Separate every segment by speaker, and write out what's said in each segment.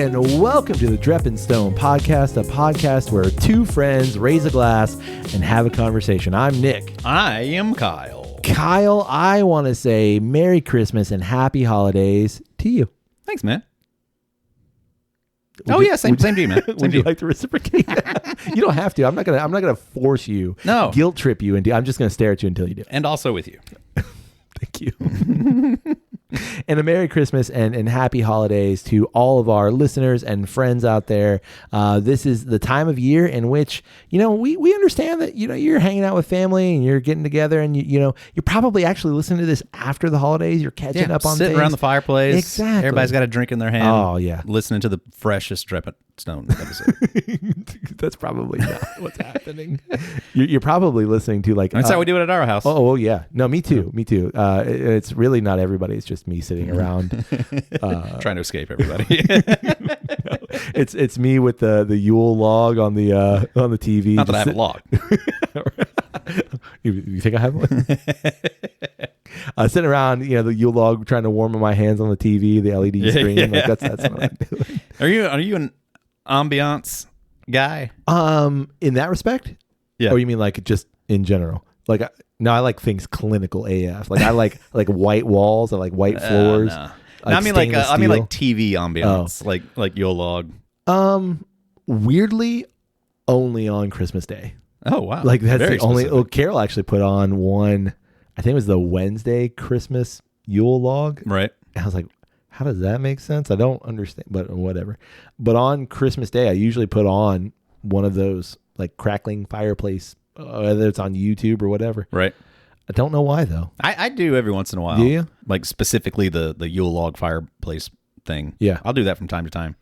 Speaker 1: and welcome to the Drep and Stone podcast, a podcast where two friends raise a glass and have a conversation. I'm Nick.
Speaker 2: I am Kyle.
Speaker 1: Kyle, I want to say Merry Christmas and Happy Holidays to you.
Speaker 2: Thanks, man. Same to you, man.
Speaker 1: Would you like to reciprocate? You don't have to. I'm not gonna force you.
Speaker 2: No.
Speaker 1: Guilt trip you into. I'm just gonna stare at you until you do.
Speaker 2: And also with you.
Speaker 1: Thank you. And a Merry Christmas and Happy Holidays to all of our listeners and friends out there. This is the time of year in which, we understand that, you're hanging out with family and you're getting together and, you're probably actually listening to this after the holidays. You're catching up on
Speaker 2: sitting
Speaker 1: things.
Speaker 2: around the fireplace.
Speaker 1: Exactly.
Speaker 2: Everybody's got a drink in their hand.
Speaker 1: Oh, yeah.
Speaker 2: Listening to the freshest Drep and Stone episode.
Speaker 1: That's probably not what's happening. You're probably listening to
Speaker 2: That's how we do it at our house.
Speaker 1: Oh, yeah. No, me too. Me too. It's really not everybody. It's just me sitting around.
Speaker 2: Trying to escape everybody.
Speaker 1: No, it's me with the Yule log on the TV.
Speaker 2: Not that I have a log.
Speaker 1: You think I have one? Sitting around, the Yule log, trying to warm my hands on the TV, the LED screen. Yeah. Like that's what I'm doing.
Speaker 2: Are you an ambiance guy?
Speaker 1: In that respect?
Speaker 2: Yeah.
Speaker 1: Or you mean like just in general? Like no, I like things clinical AF. Like I like white walls. I like white floors.
Speaker 2: No.
Speaker 1: Like
Speaker 2: I mean like TV ambiance, like Yule log.
Speaker 1: Weirdly, only on Christmas Day.
Speaker 2: Oh wow!
Speaker 1: Like that's
Speaker 2: Very
Speaker 1: the only.
Speaker 2: specific.
Speaker 1: Oh, Carol actually put on one. I think it was the Wednesday Christmas Yule log.
Speaker 2: Right.
Speaker 1: And I was like, how does that make sense? I don't understand, but whatever. But on Christmas Day, I usually put on one of those like crackling fireplace, whether it's on YouTube or whatever.
Speaker 2: Right.
Speaker 1: I don't know why though.
Speaker 2: I do every once in a while.
Speaker 1: Do you?
Speaker 2: Like specifically the Yule log fireplace thing.
Speaker 1: Yeah.
Speaker 2: I'll do that from time to time.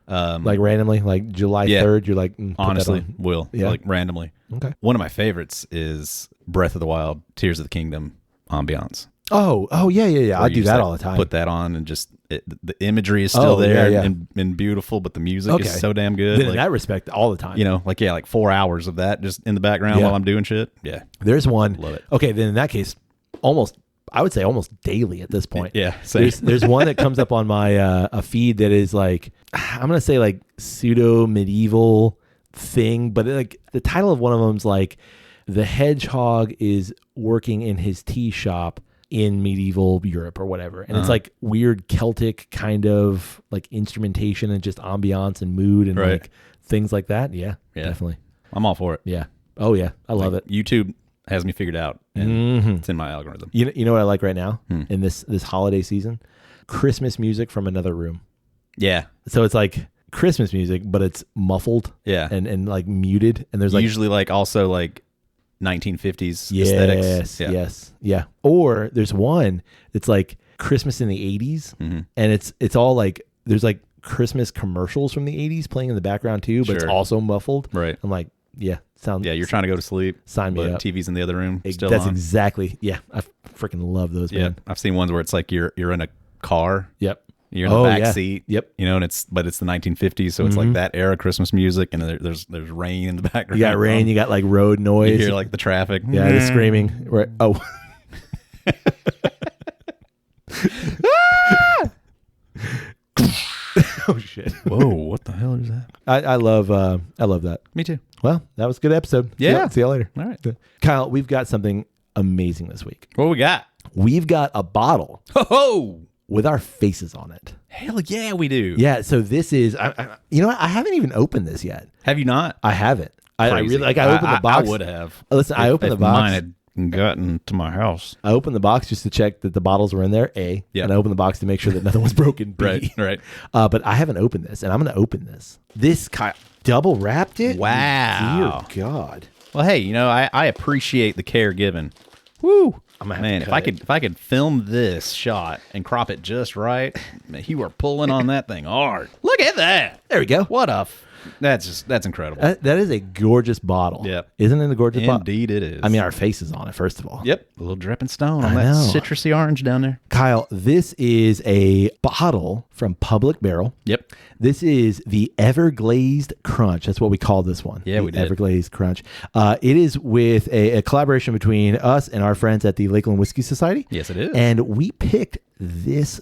Speaker 1: Like randomly, like July 3rd, you're like, put
Speaker 2: honestly,
Speaker 1: that on.
Speaker 2: will.
Speaker 1: Yeah.
Speaker 2: Like randomly.
Speaker 1: Okay.
Speaker 2: One of my favorites is Breath of the Wild, Tears of the Kingdom ambiance.
Speaker 1: Oh, yeah. I do that all the time.
Speaker 2: Put that on and just the imagery is still there
Speaker 1: yeah.
Speaker 2: And beautiful, but the music is so damn good.
Speaker 1: Then in that respect, all the time.
Speaker 2: Like 4 hours of that just in the background while I'm doing shit. Yeah.
Speaker 1: There's one.
Speaker 2: Love it.
Speaker 1: Okay, then in that case, I would say almost daily at this point.
Speaker 2: Yeah. Same.
Speaker 1: There's one that comes up on my a feed that is like, I'm gonna say like pseudo medieval thing, but like the title of one of them's like, the hedgehog is working in his tea shop in medieval Europe or whatever, and it's like weird Celtic kind of like instrumentation and just ambiance and mood and like things like that. Yeah, definitely.
Speaker 2: I'm all for it.
Speaker 1: Yeah. Oh yeah, I love it.
Speaker 2: YouTube has me figured out, and it's in my algorithm.
Speaker 1: You know what I like right now in this holiday season? Christmas music from another room.
Speaker 2: Yeah.
Speaker 1: So it's like Christmas music, but it's muffled.
Speaker 2: Yeah.
Speaker 1: And like muted. And there's like
Speaker 2: usually like also like 1950s aesthetics.
Speaker 1: Yes. Yeah. Or there's one that's like Christmas in the 80s. And it's all like there's like Christmas commercials from the 80s playing in the background too, but it's also muffled.
Speaker 2: Right.
Speaker 1: I'm like, yeah.
Speaker 2: You're trying to go to sleep.
Speaker 1: Sign me up.
Speaker 2: TV's in the other room. Still
Speaker 1: That's
Speaker 2: on.
Speaker 1: exactly. Yeah. I freaking love those, man.
Speaker 2: I've seen ones where it's like you're in a car.
Speaker 1: Yep.
Speaker 2: You're in the back seat.
Speaker 1: Yep.
Speaker 2: And it's the 1950s, so it's like that era Christmas music, and there's rain in the background.
Speaker 1: You got rain. You got like road noise.
Speaker 2: You hear like the traffic.
Speaker 1: Yeah, the screaming. Right. Oh. Oh shit!
Speaker 2: Whoa! What the hell is that?
Speaker 1: I love that.
Speaker 2: Me too.
Speaker 1: Well, that was a good episode.
Speaker 2: Yeah.
Speaker 1: See you later.
Speaker 2: All right.
Speaker 1: Kyle, we've got something amazing this week.
Speaker 2: What we got?
Speaker 1: We've got a bottle
Speaker 2: Ho!
Speaker 1: with our faces on it.
Speaker 2: Hell yeah, we do.
Speaker 1: Yeah. So this is, I haven't even opened this yet.
Speaker 2: Have you not?
Speaker 1: I haven't. I
Speaker 2: Crazy.
Speaker 1: really like. I opened the box.
Speaker 2: I would have.
Speaker 1: Listen, I opened the box.
Speaker 2: Mine had gotten to my house.
Speaker 1: I opened the box just to check that the bottles were in there. A.
Speaker 2: Yeah.
Speaker 1: And I opened the box to make sure that nothing was broken. B.
Speaker 2: Right.
Speaker 1: But I haven't opened this, and I'm going to open this. This double wrapped it.
Speaker 2: Wow.
Speaker 1: Dear God.
Speaker 2: Well, hey, I appreciate the care given. Woo.
Speaker 1: I'm gonna have
Speaker 2: Man,
Speaker 1: to
Speaker 2: if I could film this shot and crop it just right, man, you are pulling on that thing hard. Look at that.
Speaker 1: There we go.
Speaker 2: What a that's incredible.
Speaker 1: That is a gorgeous bottle.
Speaker 2: Yep.
Speaker 1: Isn't it a gorgeous bottle?
Speaker 2: Indeed it is.
Speaker 1: I mean, our face is on it, first of all.
Speaker 2: Yep. A little dripping stone on
Speaker 1: I
Speaker 2: that
Speaker 1: know.
Speaker 2: citrusy orange down there.
Speaker 1: Kyle, this is a bottle from Public Barrel.
Speaker 2: Yep.
Speaker 1: This is the Everglazed Crunch. That's what we call this one.
Speaker 2: Yeah,
Speaker 1: the
Speaker 2: we did.
Speaker 1: Everglazed Crunch. It is with a collaboration between us and our friends at the Lakeland Whiskey Society.
Speaker 2: Yes, it is.
Speaker 1: And we picked this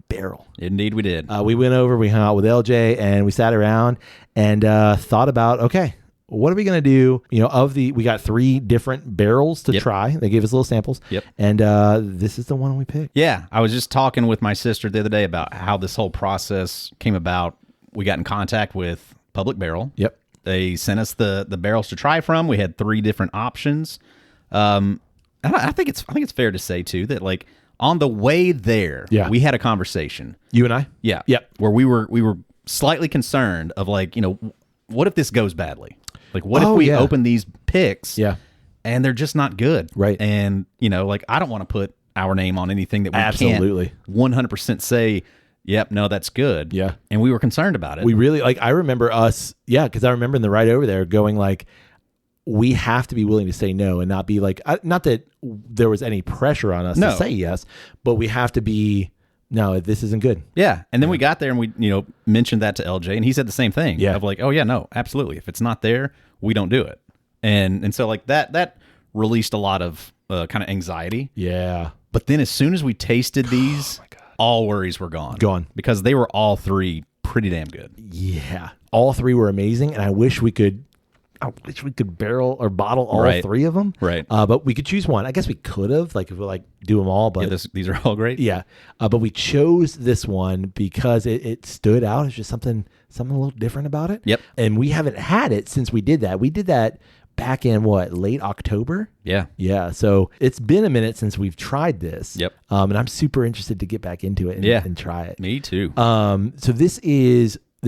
Speaker 1: Barrel.
Speaker 2: Indeed, we did.
Speaker 1: We went over, we hung out with LJ, and we sat around and thought about, okay, what are we going to do? We got 3 different barrels to try. They gave us little samples.
Speaker 2: Yep.
Speaker 1: And this is the one we picked.
Speaker 2: Yeah, I was just talking with my sister the other day about how this whole process came about. We got in contact with Public Barrel.
Speaker 1: Yep.
Speaker 2: They sent us the barrels to try from. We had 3 different options. And I think it's fair to say too that like on the way there, we had a conversation.
Speaker 1: You and I?
Speaker 2: Yeah.
Speaker 1: Yep.
Speaker 2: Where we were slightly concerned of like, what if this goes badly? Like what if we open these picks and they're just not good?
Speaker 1: Right.
Speaker 2: And like I don't want to put our name on anything that we
Speaker 1: Absolutely.
Speaker 2: can't 100% say, yep, no, that's good.
Speaker 1: Yeah.
Speaker 2: And we were concerned about it.
Speaker 1: We really, I remember us, because I remember in the ride over there going like, we have to be willing to say no and not be like, not that there was any pressure on us to say yes, but we have to be, no, this isn't good.
Speaker 2: Yeah. And then we got there and we, mentioned that to LJ and he said the same thing.
Speaker 1: Yeah.
Speaker 2: Of like, oh yeah, no, absolutely. If it's not there, we don't do it. And so like that released a lot of kind of anxiety.
Speaker 1: Yeah.
Speaker 2: But then as soon as we tasted these, all worries were gone. Because they were all 3 pretty damn good.
Speaker 1: Yeah. All 3 were amazing. And I wish we could barrel or bottle all 3 of them.
Speaker 2: Right.
Speaker 1: But we could choose one. I guess we could have, like, if we do them all. But
Speaker 2: these are all great.
Speaker 1: Yeah. But we chose this one because it stood out. It's just something a little different about it.
Speaker 2: Yep.
Speaker 1: And we haven't had it since we did that. We did that back in late October?
Speaker 2: Yeah.
Speaker 1: Yeah. So it's been a minute since we've tried this.
Speaker 2: Yep.
Speaker 1: And I'm super interested to get back into it and try it.
Speaker 2: Me too.
Speaker 1: So this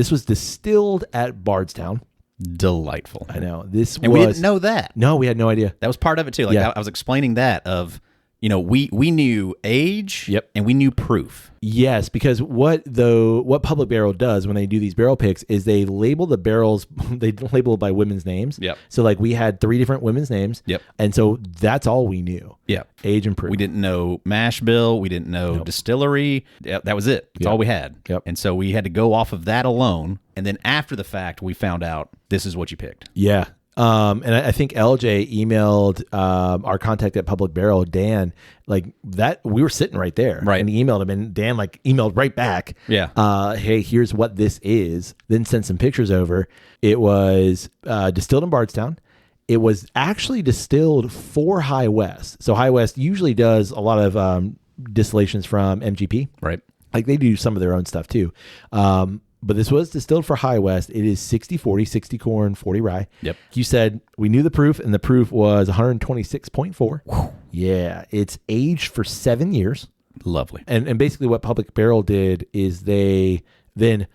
Speaker 1: was distilled at Bardstown.
Speaker 2: Delightful.
Speaker 1: I know.
Speaker 2: We didn't know that.
Speaker 1: No, we had no idea.
Speaker 2: That was part of it too. Like I was explaining that of, we knew age and we knew proof.
Speaker 1: Yes, because what Public Barrel does when they do these barrel picks is they label the barrels, they label it by women's names.
Speaker 2: Yep.
Speaker 1: So like we had 3 different women's names.
Speaker 2: Yep.
Speaker 1: And so that's all we knew.
Speaker 2: Yep.
Speaker 1: Age and proof.
Speaker 2: We didn't know mash bill. We didn't know distillery. That was it. That's all we had.
Speaker 1: Yep.
Speaker 2: And so we had to go off of that alone. And then after the fact, we found out this is what you picked.
Speaker 1: Yeah. And I think LJ emailed our contact at Public Barrel, Dan, like that. We were sitting right there,
Speaker 2: right?
Speaker 1: And he emailed him, and Dan emailed right back.
Speaker 2: Yeah.
Speaker 1: Hey, here's what this is. Then sent some pictures over. It was distilled in Bardstown. It was actually distilled for High West. So High West usually does a lot of distillations from MGP,
Speaker 2: right?
Speaker 1: Like they do some of their own stuff too. But this was distilled for High West. It is 60-40, 60 corn, 40 rye.
Speaker 2: Yep.
Speaker 1: You said we knew the proof, and the proof was 126.4. Yeah. It's aged for 7 years.
Speaker 2: Lovely.
Speaker 1: And basically what Public Barrel did is they then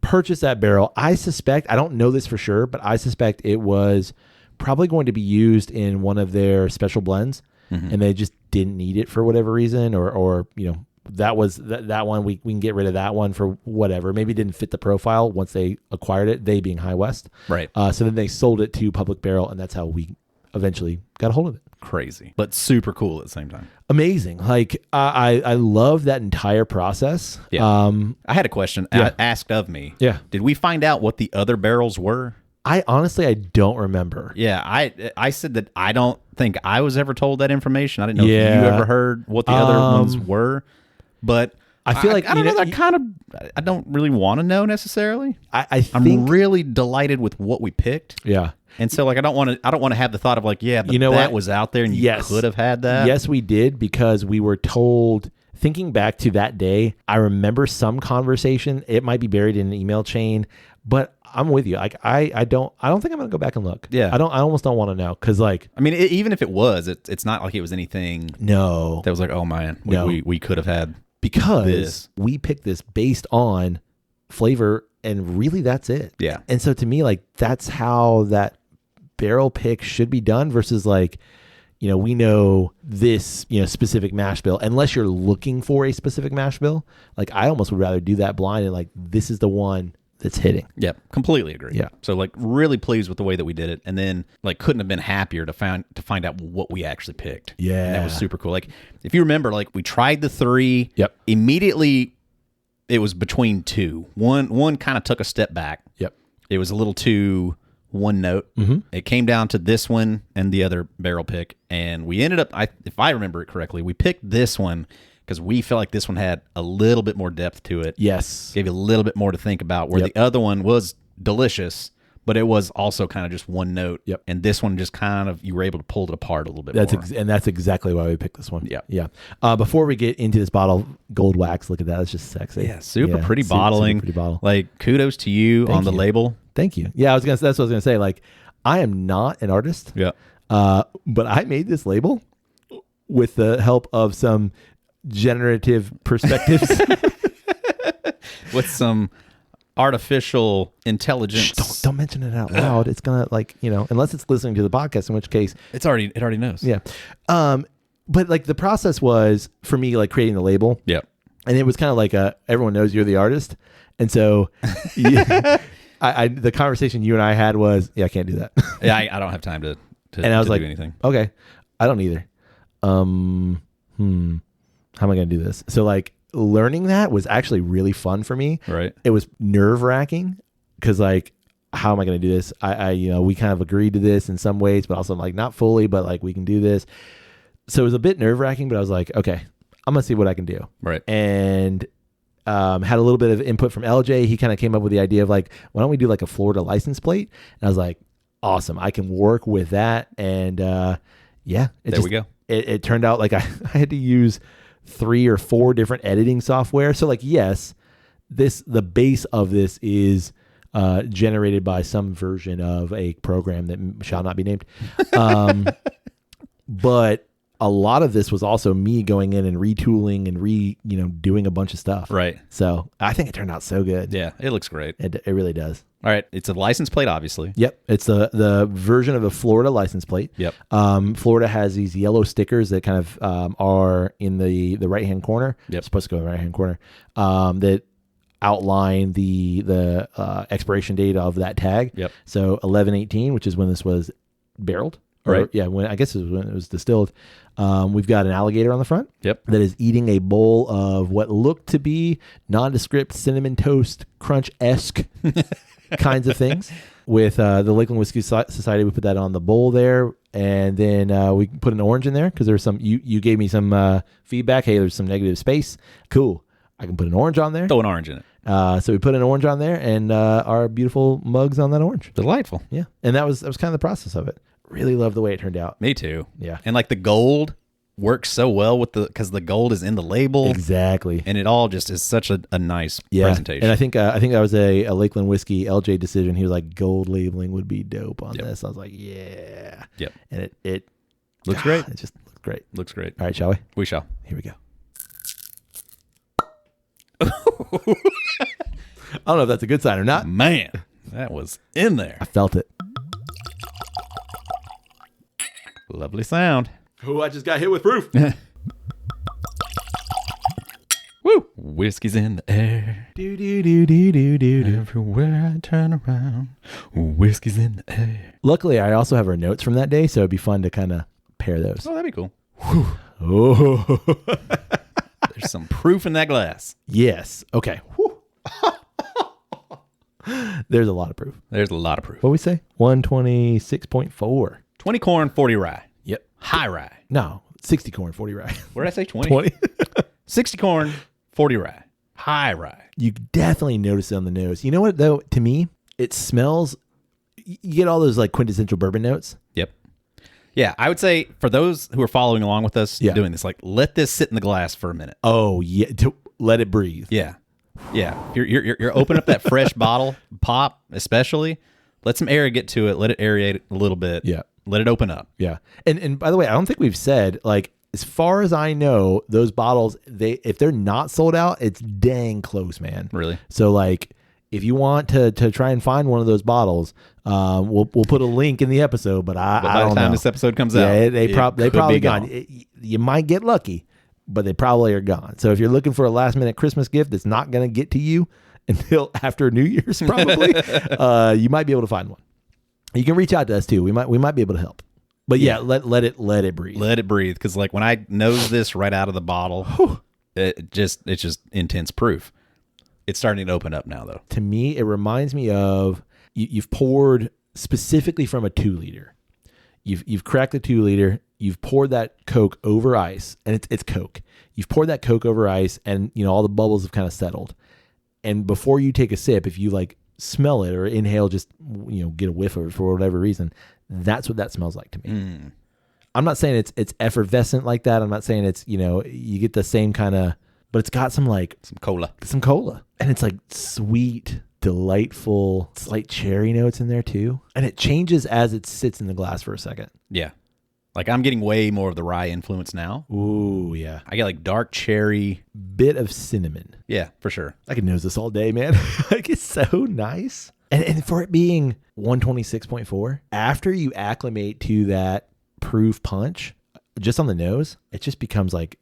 Speaker 1: purchased that barrel. I don't know this for sure, but I suspect it was probably going to be used in one of their special blends, and they just didn't need it for whatever reason, or that was that one. We can get rid of that one for whatever. Maybe it didn't fit the profile once they acquired it, they being High West.
Speaker 2: Right.
Speaker 1: So then they sold it to Public Barrel, and that's how we eventually got a hold of it.
Speaker 2: Crazy, but super cool at the same time.
Speaker 1: Amazing. Like I love that entire process.
Speaker 2: Yeah. I had a question asked of me.
Speaker 1: Yeah.
Speaker 2: Did we find out what the other barrels were?
Speaker 1: I honestly don't remember.
Speaker 2: Yeah, I said that I don't think I was ever told that information. I didn't know if you ever heard what the other ones were. But
Speaker 1: I feel like
Speaker 2: I don't know. I don't really want to know necessarily.
Speaker 1: I think
Speaker 2: I'm really delighted with what we picked.
Speaker 1: Yeah.
Speaker 2: And so like I don't want to have the thought of like, but that
Speaker 1: what?
Speaker 2: was out there and you could have had that.
Speaker 1: Yes, we did, because we were told. Thinking back to that day, I remember some conversation. It might be buried in an email chain, but I'm with you. Like I don't think I'm gonna go back and look.
Speaker 2: Yeah.
Speaker 1: I almost don't want to know, because like
Speaker 2: I mean, even if it was, it's not like it was anything.
Speaker 1: No.
Speaker 2: That was like, oh man, we could have had.
Speaker 1: Because we picked this based on flavor, and really that's it.
Speaker 2: Yeah.
Speaker 1: And so to me, like that's how that barrel pick should be done, versus like, we know this, specific mash bill, unless you're looking for a specific mash bill. Like I almost would rather do that blind and like, this is the one that's hitting.
Speaker 2: Yeah, completely agree.
Speaker 1: Yeah.
Speaker 2: So like really pleased with the way that we did it, and then like couldn't have been happier to find out what we actually picked.
Speaker 1: Yeah.
Speaker 2: And that was super cool. Like if you remember, like we tried the 3.
Speaker 1: Yep.
Speaker 2: Immediately it was between 2. One kind of took a step back.
Speaker 1: Yep.
Speaker 2: It was a little too one note.
Speaker 1: Mm-hmm.
Speaker 2: It came down to this one and the other barrel pick, and we ended up, if I remember it correctly, we picked this one because we felt like this one had a little bit more depth to it.
Speaker 1: Yes.
Speaker 2: Gave you a little bit more to think about, where the other one was delicious, but it was also kind of just one note.
Speaker 1: Yep.
Speaker 2: And this one just kind of, you were able to pull it apart a little bit more.
Speaker 1: And that's exactly why we picked this one.
Speaker 2: Yeah.
Speaker 1: Yeah. Before we get into this bottle, gold wax, look at that. It's just sexy.
Speaker 2: Yeah, super pretty bottling.
Speaker 1: Super pretty bottle.
Speaker 2: Like, kudos to you on the label.
Speaker 1: Thank you. Yeah, that's what I was going to say. Like, I am not an artist.
Speaker 2: Yeah.
Speaker 1: But I made this label with the help of some generative perspectives.
Speaker 2: With some artificial intelligence.
Speaker 1: Shh, don't mention it out loud. It's gonna, like, unless it's listening to the podcast, in which case
Speaker 2: it already knows.
Speaker 1: Yeah. But like the process was for me, like, creating the label.
Speaker 2: Yeah.
Speaker 1: And it was kind of like everyone knows you're the artist, and so the conversation you and I had was, I can't do that.
Speaker 2: Yeah, I don't have time to
Speaker 1: and I was like,
Speaker 2: do anything.
Speaker 1: Okay, I don't either. How am I going to do this? So, like, learning that was actually really fun for me.
Speaker 2: Right.
Speaker 1: It was nerve wracking because, like, how am I going to do this? We kind of agreed to this in some ways, but also, like, not fully, but like, we can do this. So it was a bit nerve wracking, but I was like, okay, I'm going to see what I can do.
Speaker 2: Right.
Speaker 1: And had a little bit of input from LJ. He kind of came up with the idea of, like, why don't we do like a Florida license plate? And I was like, awesome. I can work with that. And there we go. It turned out like I had to use 3 or 4 different editing software. So, like, yes, the base of this is generated by some version of a program that shall not be named. But a lot of this was also me going in and retooling and doing a bunch of stuff.
Speaker 2: Right.
Speaker 1: So I think it turned out so good.
Speaker 2: Yeah, it looks great.
Speaker 1: It really does.
Speaker 2: All right. It's a license plate, obviously.
Speaker 1: Yep. It's the version of a Florida license plate.
Speaker 2: Yep.
Speaker 1: Florida has these yellow stickers that kind of are in the right-hand corner.
Speaker 2: Yep.
Speaker 1: It's supposed to go in the right-hand corner. That outline the expiration date of that tag.
Speaker 2: Yep.
Speaker 1: So 11/18, which is when this was barreled.
Speaker 2: Right.
Speaker 1: Yeah, I guess it was when it was distilled. We've got an alligator on the front.
Speaker 2: Yep.
Speaker 1: That is eating a bowl of what looked to be nondescript cinnamon toast crunch-esque kinds of things. With the Lakeland Whiskey Society, we put that on the bowl there, and then we put an orange in there because there's some. You gave me some feedback. Hey, there's some negative space. Cool. I can put an orange on there.
Speaker 2: Throw an orange in it.
Speaker 1: So we put an orange on there, and our beautiful mugs on that orange.
Speaker 2: Delightful.
Speaker 1: Yeah, and that was kind of the process of it. Really love the way it turned out.
Speaker 2: Me too.
Speaker 1: Yeah.
Speaker 2: And like the gold works so well because the gold is in the label.
Speaker 1: Exactly.
Speaker 2: And it all just is such a nice presentation.
Speaker 1: And I think that was a Lakeland Whiskey LJ decision. He was like, gold labeling would be dope on this. I was like, yeah.
Speaker 2: Yep.
Speaker 1: And it
Speaker 2: looks great.
Speaker 1: It just looks great.
Speaker 2: Looks great.
Speaker 1: All right, shall we?
Speaker 2: We shall.
Speaker 1: Here we go. I don't know if that's a good sign or not.
Speaker 2: Man, that was in there.
Speaker 1: I felt it.
Speaker 2: Lovely sound.
Speaker 1: Oh, I just got hit with proof.
Speaker 2: Woo! Whiskey's in the air.
Speaker 1: Do do do do do do do.
Speaker 2: Everywhere I turn around, whiskey's in the air.
Speaker 1: Luckily, I also have our notes from that day, so it'd be fun to kind of pair those.
Speaker 2: Oh, that'd be cool.
Speaker 1: Oh,
Speaker 2: there's some proof in that glass.
Speaker 1: Yes. Okay. There's a lot of proof.
Speaker 2: There's a lot of proof.
Speaker 1: What we say? 126.4.
Speaker 2: 20 corn, 40 rye.
Speaker 1: Yep.
Speaker 2: High rye.
Speaker 1: No, 60 corn, 40 rye.
Speaker 2: What did I say? 20?
Speaker 1: 20.
Speaker 2: 60 corn, 40 rye. High rye.
Speaker 1: You definitely notice it on the nose. You know what, though? To me, it smells... You get all those, like, quintessential bourbon notes.
Speaker 2: Yep. Yeah, I would say for those who are following along with us doing this, like, let this sit in the glass for a minute.
Speaker 1: Oh, yeah. Let it breathe.
Speaker 2: Yeah. Yeah. You're open up that fresh bottle, pop especially. Let some air get to it. Let it aerate a little bit.
Speaker 1: Yeah.
Speaker 2: Let it open up.
Speaker 1: Yeah. And by the way, I don't think we've said, like, as far as I know, those bottles, if they're not sold out, it's dang close, man.
Speaker 2: Really?
Speaker 1: So, like, if you want to try and find one of those bottles, we'll put a link in the episode, but I don't know.
Speaker 2: By the time this episode comes out,
Speaker 1: they probably gone. You might get lucky, but they probably are gone. So if you're looking for a last minute Christmas gift that's not going to get to you until after New Year's, probably, you might be able to find one. You can reach out to us too. We might be able to help. But yeah, let it breathe.
Speaker 2: Let it breathe, because like when I nose this right out of the bottle, it's just intense proof. It's starting to open up now, though.
Speaker 1: To me, it reminds me of you've poured specifically from a 2 liter. You've cracked the 2 liter. you've poured that Coke over ice, and it's Coke. You've poured that Coke over ice, and all the bubbles have kind of settled. And before you take a sip, if you like smell it or inhale, just get a whiff of it for whatever reason, that's what that smells like to me. I'm not saying it's effervescent like that. I'm not saying it's you get the same kind of, but it's got some cola, and it's like sweet, delightful, slight cherry notes in there too, and it changes as it sits in the glass for a second.
Speaker 2: Yeah. Like I'm getting way more of the rye influence now.
Speaker 1: Ooh, yeah.
Speaker 2: I get like dark cherry.
Speaker 1: Bit of cinnamon.
Speaker 2: Yeah, for sure.
Speaker 1: I could nose this all day, man. Like it's so nice. And for it being 126.4, after you acclimate to that proof punch, just on the nose, it just becomes like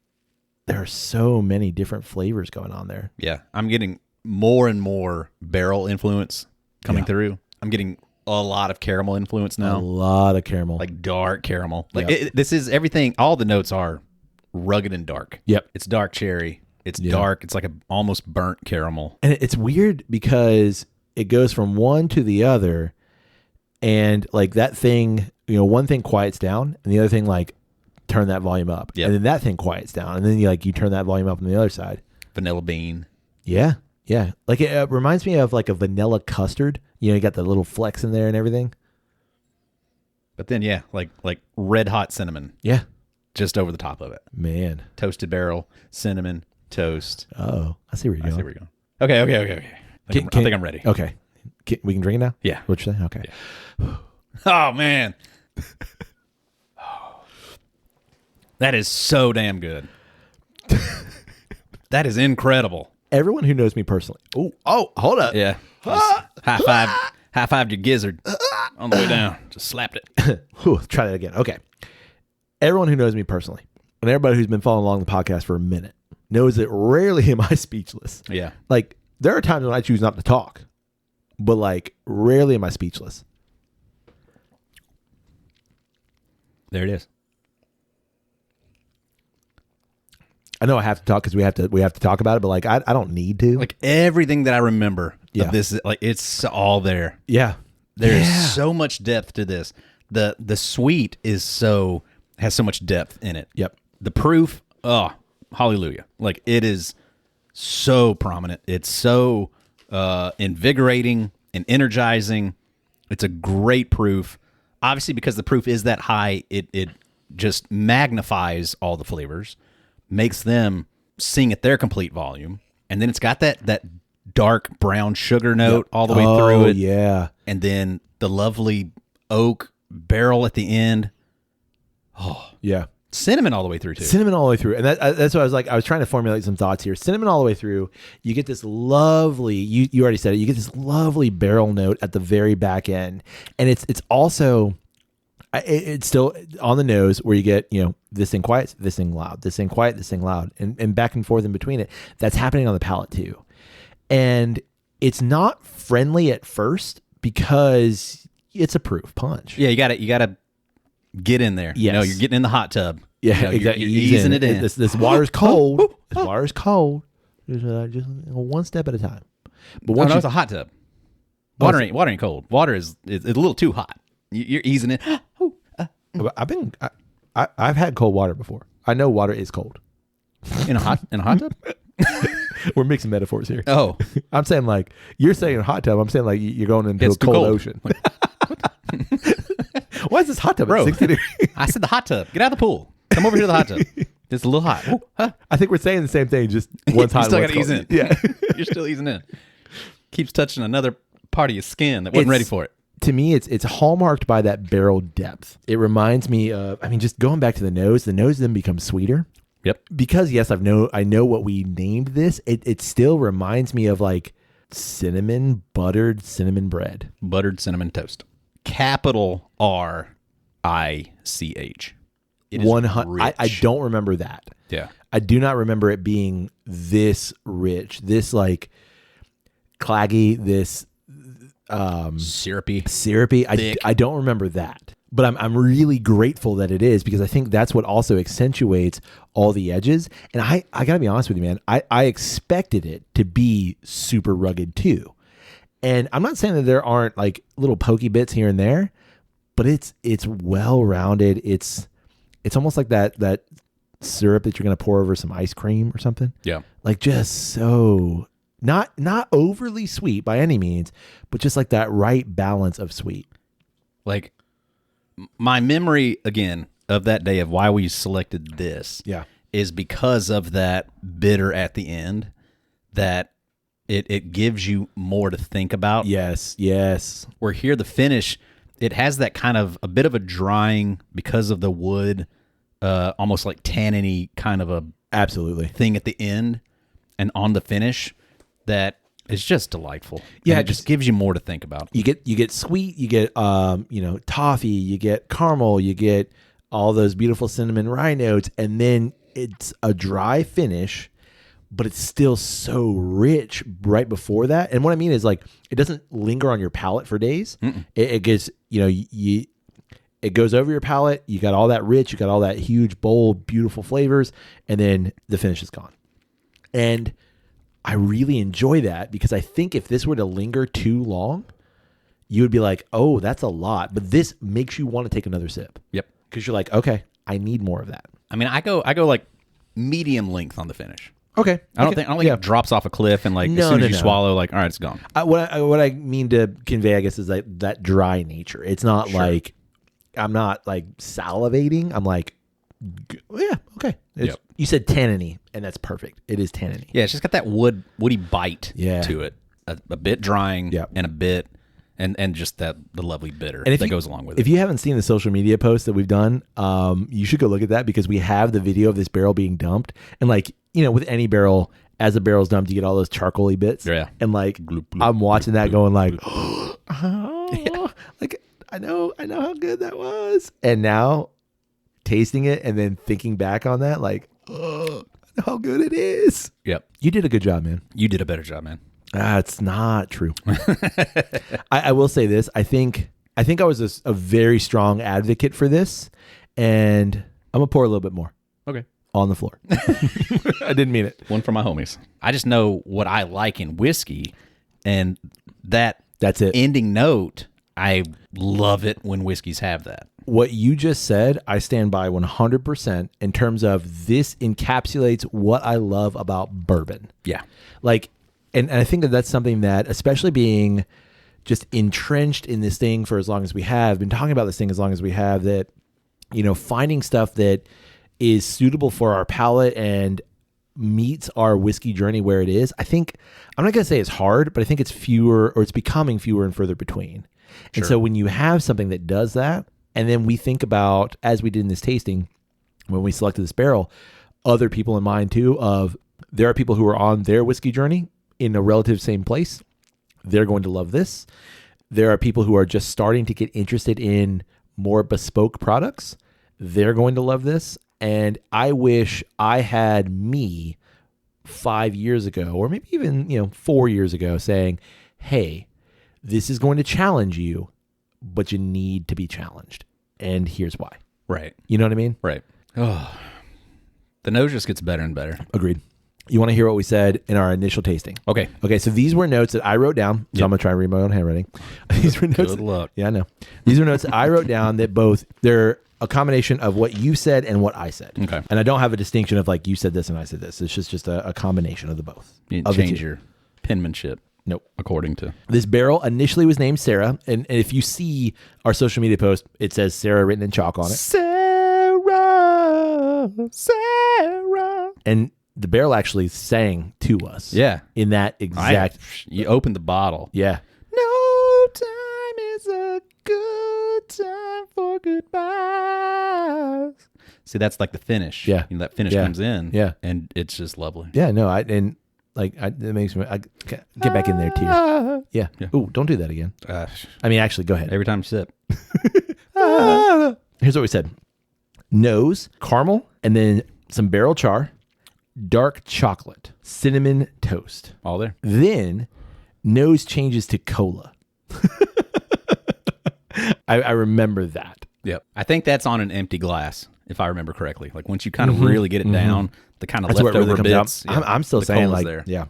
Speaker 1: there are so many different flavors going on there.
Speaker 2: Yeah. I'm getting more and more barrel influence coming through. I'm getting a lot of caramel influence now.
Speaker 1: A lot of caramel.
Speaker 2: Like dark caramel. Like this is everything. All the notes are rugged and dark.
Speaker 1: Yep.
Speaker 2: It's dark cherry. It's dark. It's like a almost burnt caramel.
Speaker 1: And it's weird because it goes from one to the other, and like that thing, one thing quiets down and the other thing like turn that volume up.
Speaker 2: Yep.
Speaker 1: And then that thing quiets down and then you turn that volume up on the other side.
Speaker 2: Vanilla bean.
Speaker 1: Yeah. Yeah. Like it reminds me of like a vanilla custard. You got the little flecks in there and everything.
Speaker 2: But then, like red hot cinnamon.
Speaker 1: Yeah.
Speaker 2: Just over the top of it.
Speaker 1: Man.
Speaker 2: Toasted barrel, cinnamon, toast.
Speaker 1: Oh, I see where you're going.
Speaker 2: Okay. I think I'm ready.
Speaker 1: Okay. We can drink it now?
Speaker 2: Yeah.
Speaker 1: What you say? Okay.
Speaker 2: Yeah. Oh, man. That is so damn good. That is incredible.
Speaker 1: Everyone who knows me personally. Oh, hold up.
Speaker 2: Yeah. High fived your gizzard on the way down. Just slapped it.
Speaker 1: Try that again. Okay. Everyone who knows me personally, and everybody who's been following along the podcast for a minute, knows that rarely am I speechless.
Speaker 2: Yeah.
Speaker 1: Like, there are times when I choose not to talk, but like, rarely am I speechless.
Speaker 2: There it is.
Speaker 1: I know I have to talk because we have to talk about it, but like, I don't need to.
Speaker 2: Like, everything that I remember of this, like, it's all there.
Speaker 1: Yeah.
Speaker 2: There's so much depth to this. The sweet has so much depth in it.
Speaker 1: Yep.
Speaker 2: The proof, oh, hallelujah. Like, it is so prominent. It's so invigorating and energizing. It's a great proof. Obviously, because the proof is that high, it just magnifies all the flavors, makes them sing at their complete volume. And then it's got that dark brown sugar note all the way through it.
Speaker 1: Yeah.
Speaker 2: And then the lovely oak barrel at the end. Oh,
Speaker 1: yeah.
Speaker 2: Cinnamon all the way through, too.
Speaker 1: Cinnamon all the way through. And that's what I was trying to formulate some thoughts here. Cinnamon all the way through. You get this lovely, you already said it, you get this lovely barrel note at the very back end. And it's also, it's still on the nose where you get, this thing quiet, this thing loud, this thing quiet, this thing loud, and back and forth in between it. That's happening on the palate too. And it's not friendly at first because it's a proof punch.
Speaker 2: Yeah, you gotta get in there.
Speaker 1: Yes.
Speaker 2: You're getting in the hot tub.
Speaker 1: Yeah, exactly.
Speaker 2: You're easing it in.
Speaker 1: This water's cold. This water's cold. Just one step at a time. But once
Speaker 2: it's a hot tub. Water ain't cold. Water is a little too hot. You're easing it.
Speaker 1: I've had cold water before. I know water is cold.
Speaker 2: In a hot tub?
Speaker 1: We're mixing metaphors here.
Speaker 2: Oh.
Speaker 1: I'm saying like, you're saying a hot tub. I'm saying like you're going into a cold ocean. Why is this hot tub
Speaker 2: Bro,
Speaker 1: at 60 degrees?
Speaker 2: I said the hot tub. Get out of the pool. Come over here to the hot tub. It's a little hot. Ooh, huh?
Speaker 1: I think we're saying the same thing, just one's hot
Speaker 2: You
Speaker 1: and
Speaker 2: still
Speaker 1: one's
Speaker 2: got to ease
Speaker 1: cold.
Speaker 2: in.
Speaker 1: Yeah.
Speaker 2: You're still easing in. Keeps touching another part of your skin that wasn't ready for it.
Speaker 1: To me, it's hallmarked by that barrel depth. It reminds me of, just going back to the nose then becomes sweeter.
Speaker 2: Yep.
Speaker 1: Because yes, I know what we named this. It still reminds me of like buttered cinnamon bread.
Speaker 2: Buttered cinnamon toast. Capital RICH. It is
Speaker 1: 100. I don't remember that.
Speaker 2: Yeah.
Speaker 1: I do not remember it being this rich, this like claggy, this
Speaker 2: syrupy.
Speaker 1: I don't remember that. But I'm really grateful that it is, because I think that's what also accentuates all the edges. And I got to be honest with you, man. I expected it to be super rugged too. And I'm not saying that there aren't like little pokey bits here and there, but it's well-rounded. It's it's almost like that syrup that you're going to pour over some ice cream or something.
Speaker 2: Yeah.
Speaker 1: Like just so not overly sweet by any means, but just like that right balance of sweet.
Speaker 2: Like my memory again of that day of why we selected this is because of that bitter at the end that it gives you more to think about.
Speaker 1: Yes.
Speaker 2: Where here the finish, it has that kind of a bit of a drying because of the wood, almost like tanniny kind of a
Speaker 1: Absolutely
Speaker 2: thing at the end and on the finish that is just delightful.
Speaker 1: Yeah,
Speaker 2: and it just gives you more to think about.
Speaker 1: You get sweet, you get toffee, you get caramel, you get all those beautiful cinnamon rye notes, and then it's a dry finish, but it's still so rich right before that. And what I mean is like it doesn't linger on your palate for days. It gets it goes over your palate. You got all that rich, you got all that huge, bold, beautiful flavors, and then the finish is gone. And I really enjoy that because I think if this were to linger too long, you would be like, oh, that's a lot. But this makes you want to take another sip.
Speaker 2: Yep.
Speaker 1: Because you're like, okay, I need more of that.
Speaker 2: I mean, I go like medium length on the finish.
Speaker 1: Okay.
Speaker 2: I don't think it drops off a cliff and like as soon as you swallow, like, all right, it's gone.
Speaker 1: What I mean to convey, I guess, is that dry nature. It's not like I'm not like salivating. I'm like, yeah, okay. You said tanniny, and that's perfect. It is tanniny.
Speaker 2: Yeah, it's just got that woody bite
Speaker 1: Yeah.
Speaker 2: to it. A bit drying
Speaker 1: Yep.
Speaker 2: and a bit and just the lovely bitter
Speaker 1: And if
Speaker 2: that
Speaker 1: you,
Speaker 2: goes along with it.
Speaker 1: If you haven't seen the social media posts that we've done, you should go look at that because we have the video of this barrel being dumped. And like, with any barrel, as the barrel's dumped, you get all those charcoaly bits.
Speaker 2: Yeah.
Speaker 1: And like,
Speaker 2: Bloop, bloop,
Speaker 1: I'm watching that going like,
Speaker 2: Yeah.
Speaker 1: like I know how good that was. And now tasting it and then thinking back on that, like, oh, I know how good it is.
Speaker 2: Yep.
Speaker 1: You did a good job, man.
Speaker 2: You did a better job, man.
Speaker 1: That's not true. I will say this. I think I was a very strong advocate for this, and I'm gonna pour a little bit more
Speaker 2: Okay.
Speaker 1: on the floor. I didn't mean it.
Speaker 2: One for my homies. I just know what I like in whiskey, and that's
Speaker 1: it.
Speaker 2: ending note. I love it when whiskeys have that.
Speaker 1: What you just said, I stand by 100% in terms of this encapsulates what I love about bourbon.
Speaker 2: Yeah.
Speaker 1: Like, and I think that's something that, especially being just entrenched in this thing for as long as we have, been talking about this thing as long as we have, that, finding stuff that is suitable for our palate and meets our whiskey journey where it is. I think, I'm not going to say it's hard, but I think it's becoming fewer and further between. And so when you have something that does that, and then we think about, as we did in this tasting, when we selected this barrel, other people in mind too, of there are people who are on their whiskey journey in a relative same place. They're going to love this. There are people who are just starting to get interested in more bespoke products. They're going to love this. And I wish I had me 5 years ago, or maybe even 4 years ago, saying, hey, this is going to challenge you, but you need to be challenged. And here's why.
Speaker 2: Right.
Speaker 1: You know what I mean?
Speaker 2: Right. Oh, the nose just gets better and better.
Speaker 1: Agreed. You want to hear what we said in our initial tasting?
Speaker 2: Okay.
Speaker 1: So these were notes that I wrote down. So I'm going to try and read my own handwriting. These were notes.
Speaker 2: Good luck.
Speaker 1: Yeah, I know. These were notes that I wrote down that they're a combination of what you said and what I said.
Speaker 2: Okay.
Speaker 1: And I don't have a distinction of like you said this and I said this. It's just a combination of the both.
Speaker 2: You
Speaker 1: of the
Speaker 2: change
Speaker 1: two.
Speaker 2: your penmanship.
Speaker 1: Nope.
Speaker 2: According to
Speaker 1: This barrel initially was named Sarah. And if you see our social media post, it says Sarah written in chalk on it. Sarah. And the barrel actually sang to us.
Speaker 2: Yeah.
Speaker 1: In that exact.
Speaker 2: You opened the bottle.
Speaker 1: Yeah.
Speaker 2: No time is a good time for goodbyes. See, that's like the finish.
Speaker 1: Yeah.
Speaker 2: That finish
Speaker 1: Yeah.
Speaker 2: comes in.
Speaker 1: Yeah.
Speaker 2: And it's just lovely.
Speaker 1: Yeah. No, it makes me get back in there too. Yeah. Ooh, don't do that again. I mean, actually, go ahead.
Speaker 2: Every time you sip.
Speaker 1: Here's what we said. Nose, caramel, and then some barrel char, dark chocolate, cinnamon toast.
Speaker 2: All there.
Speaker 1: Then nose changes to cola. I remember that.
Speaker 2: Yep. I think that's on an empty glass, if I remember correctly. Like once you kind of really get it down, the kind of
Speaker 1: That's where it
Speaker 2: leftover
Speaker 1: really comes
Speaker 2: bits.
Speaker 1: out.
Speaker 2: Yeah,
Speaker 1: I'm still
Speaker 2: the
Speaker 1: saying
Speaker 2: cola's
Speaker 1: like,
Speaker 2: there.
Speaker 1: yeah.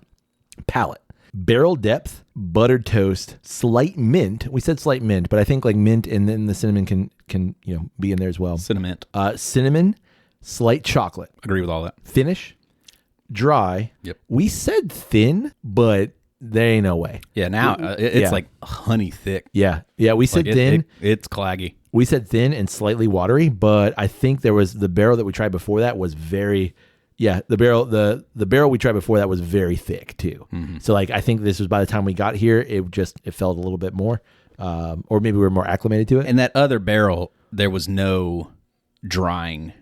Speaker 1: Palate. barrel depth, buttered toast, slight mint. We said slight mint, but I think like mint and then the cinnamon can be in there as well.
Speaker 2: Cinnamon.
Speaker 1: Cinnamon, slight chocolate.
Speaker 2: Agree with all that.
Speaker 1: Finish, dry.
Speaker 2: Yep.
Speaker 1: We said thin, but there ain't no way.
Speaker 2: Yeah, now it's
Speaker 1: Yeah.
Speaker 2: like honey thick.
Speaker 1: Yeah. We said
Speaker 2: Like
Speaker 1: thin.
Speaker 2: it's claggy.
Speaker 1: We said thin and slightly watery, but I think there was the barrel that we tried before that was very, the barrel we tried before that was very thick too.
Speaker 2: Mm-hmm.
Speaker 1: So like I think this was by the time we got here, it felt a little bit more, or maybe we were more acclimated to it.
Speaker 2: And that other barrel, there was no drying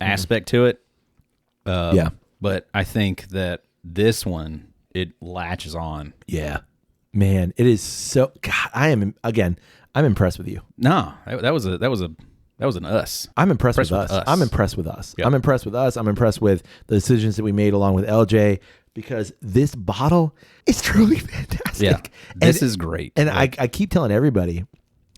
Speaker 2: aspect to it.
Speaker 1: Yeah.
Speaker 2: But I think that this one, it latches on.
Speaker 1: Yeah, man, it is so. God, I'm impressed with you.
Speaker 2: No, that was an us.
Speaker 1: I'm impressed with us. I'm impressed with us. I'm impressed with us. I'm impressed with the decisions that we made along with LJ, because this bottle is truly fantastic.
Speaker 2: Yeah, this is great.
Speaker 1: And I keep telling everybody,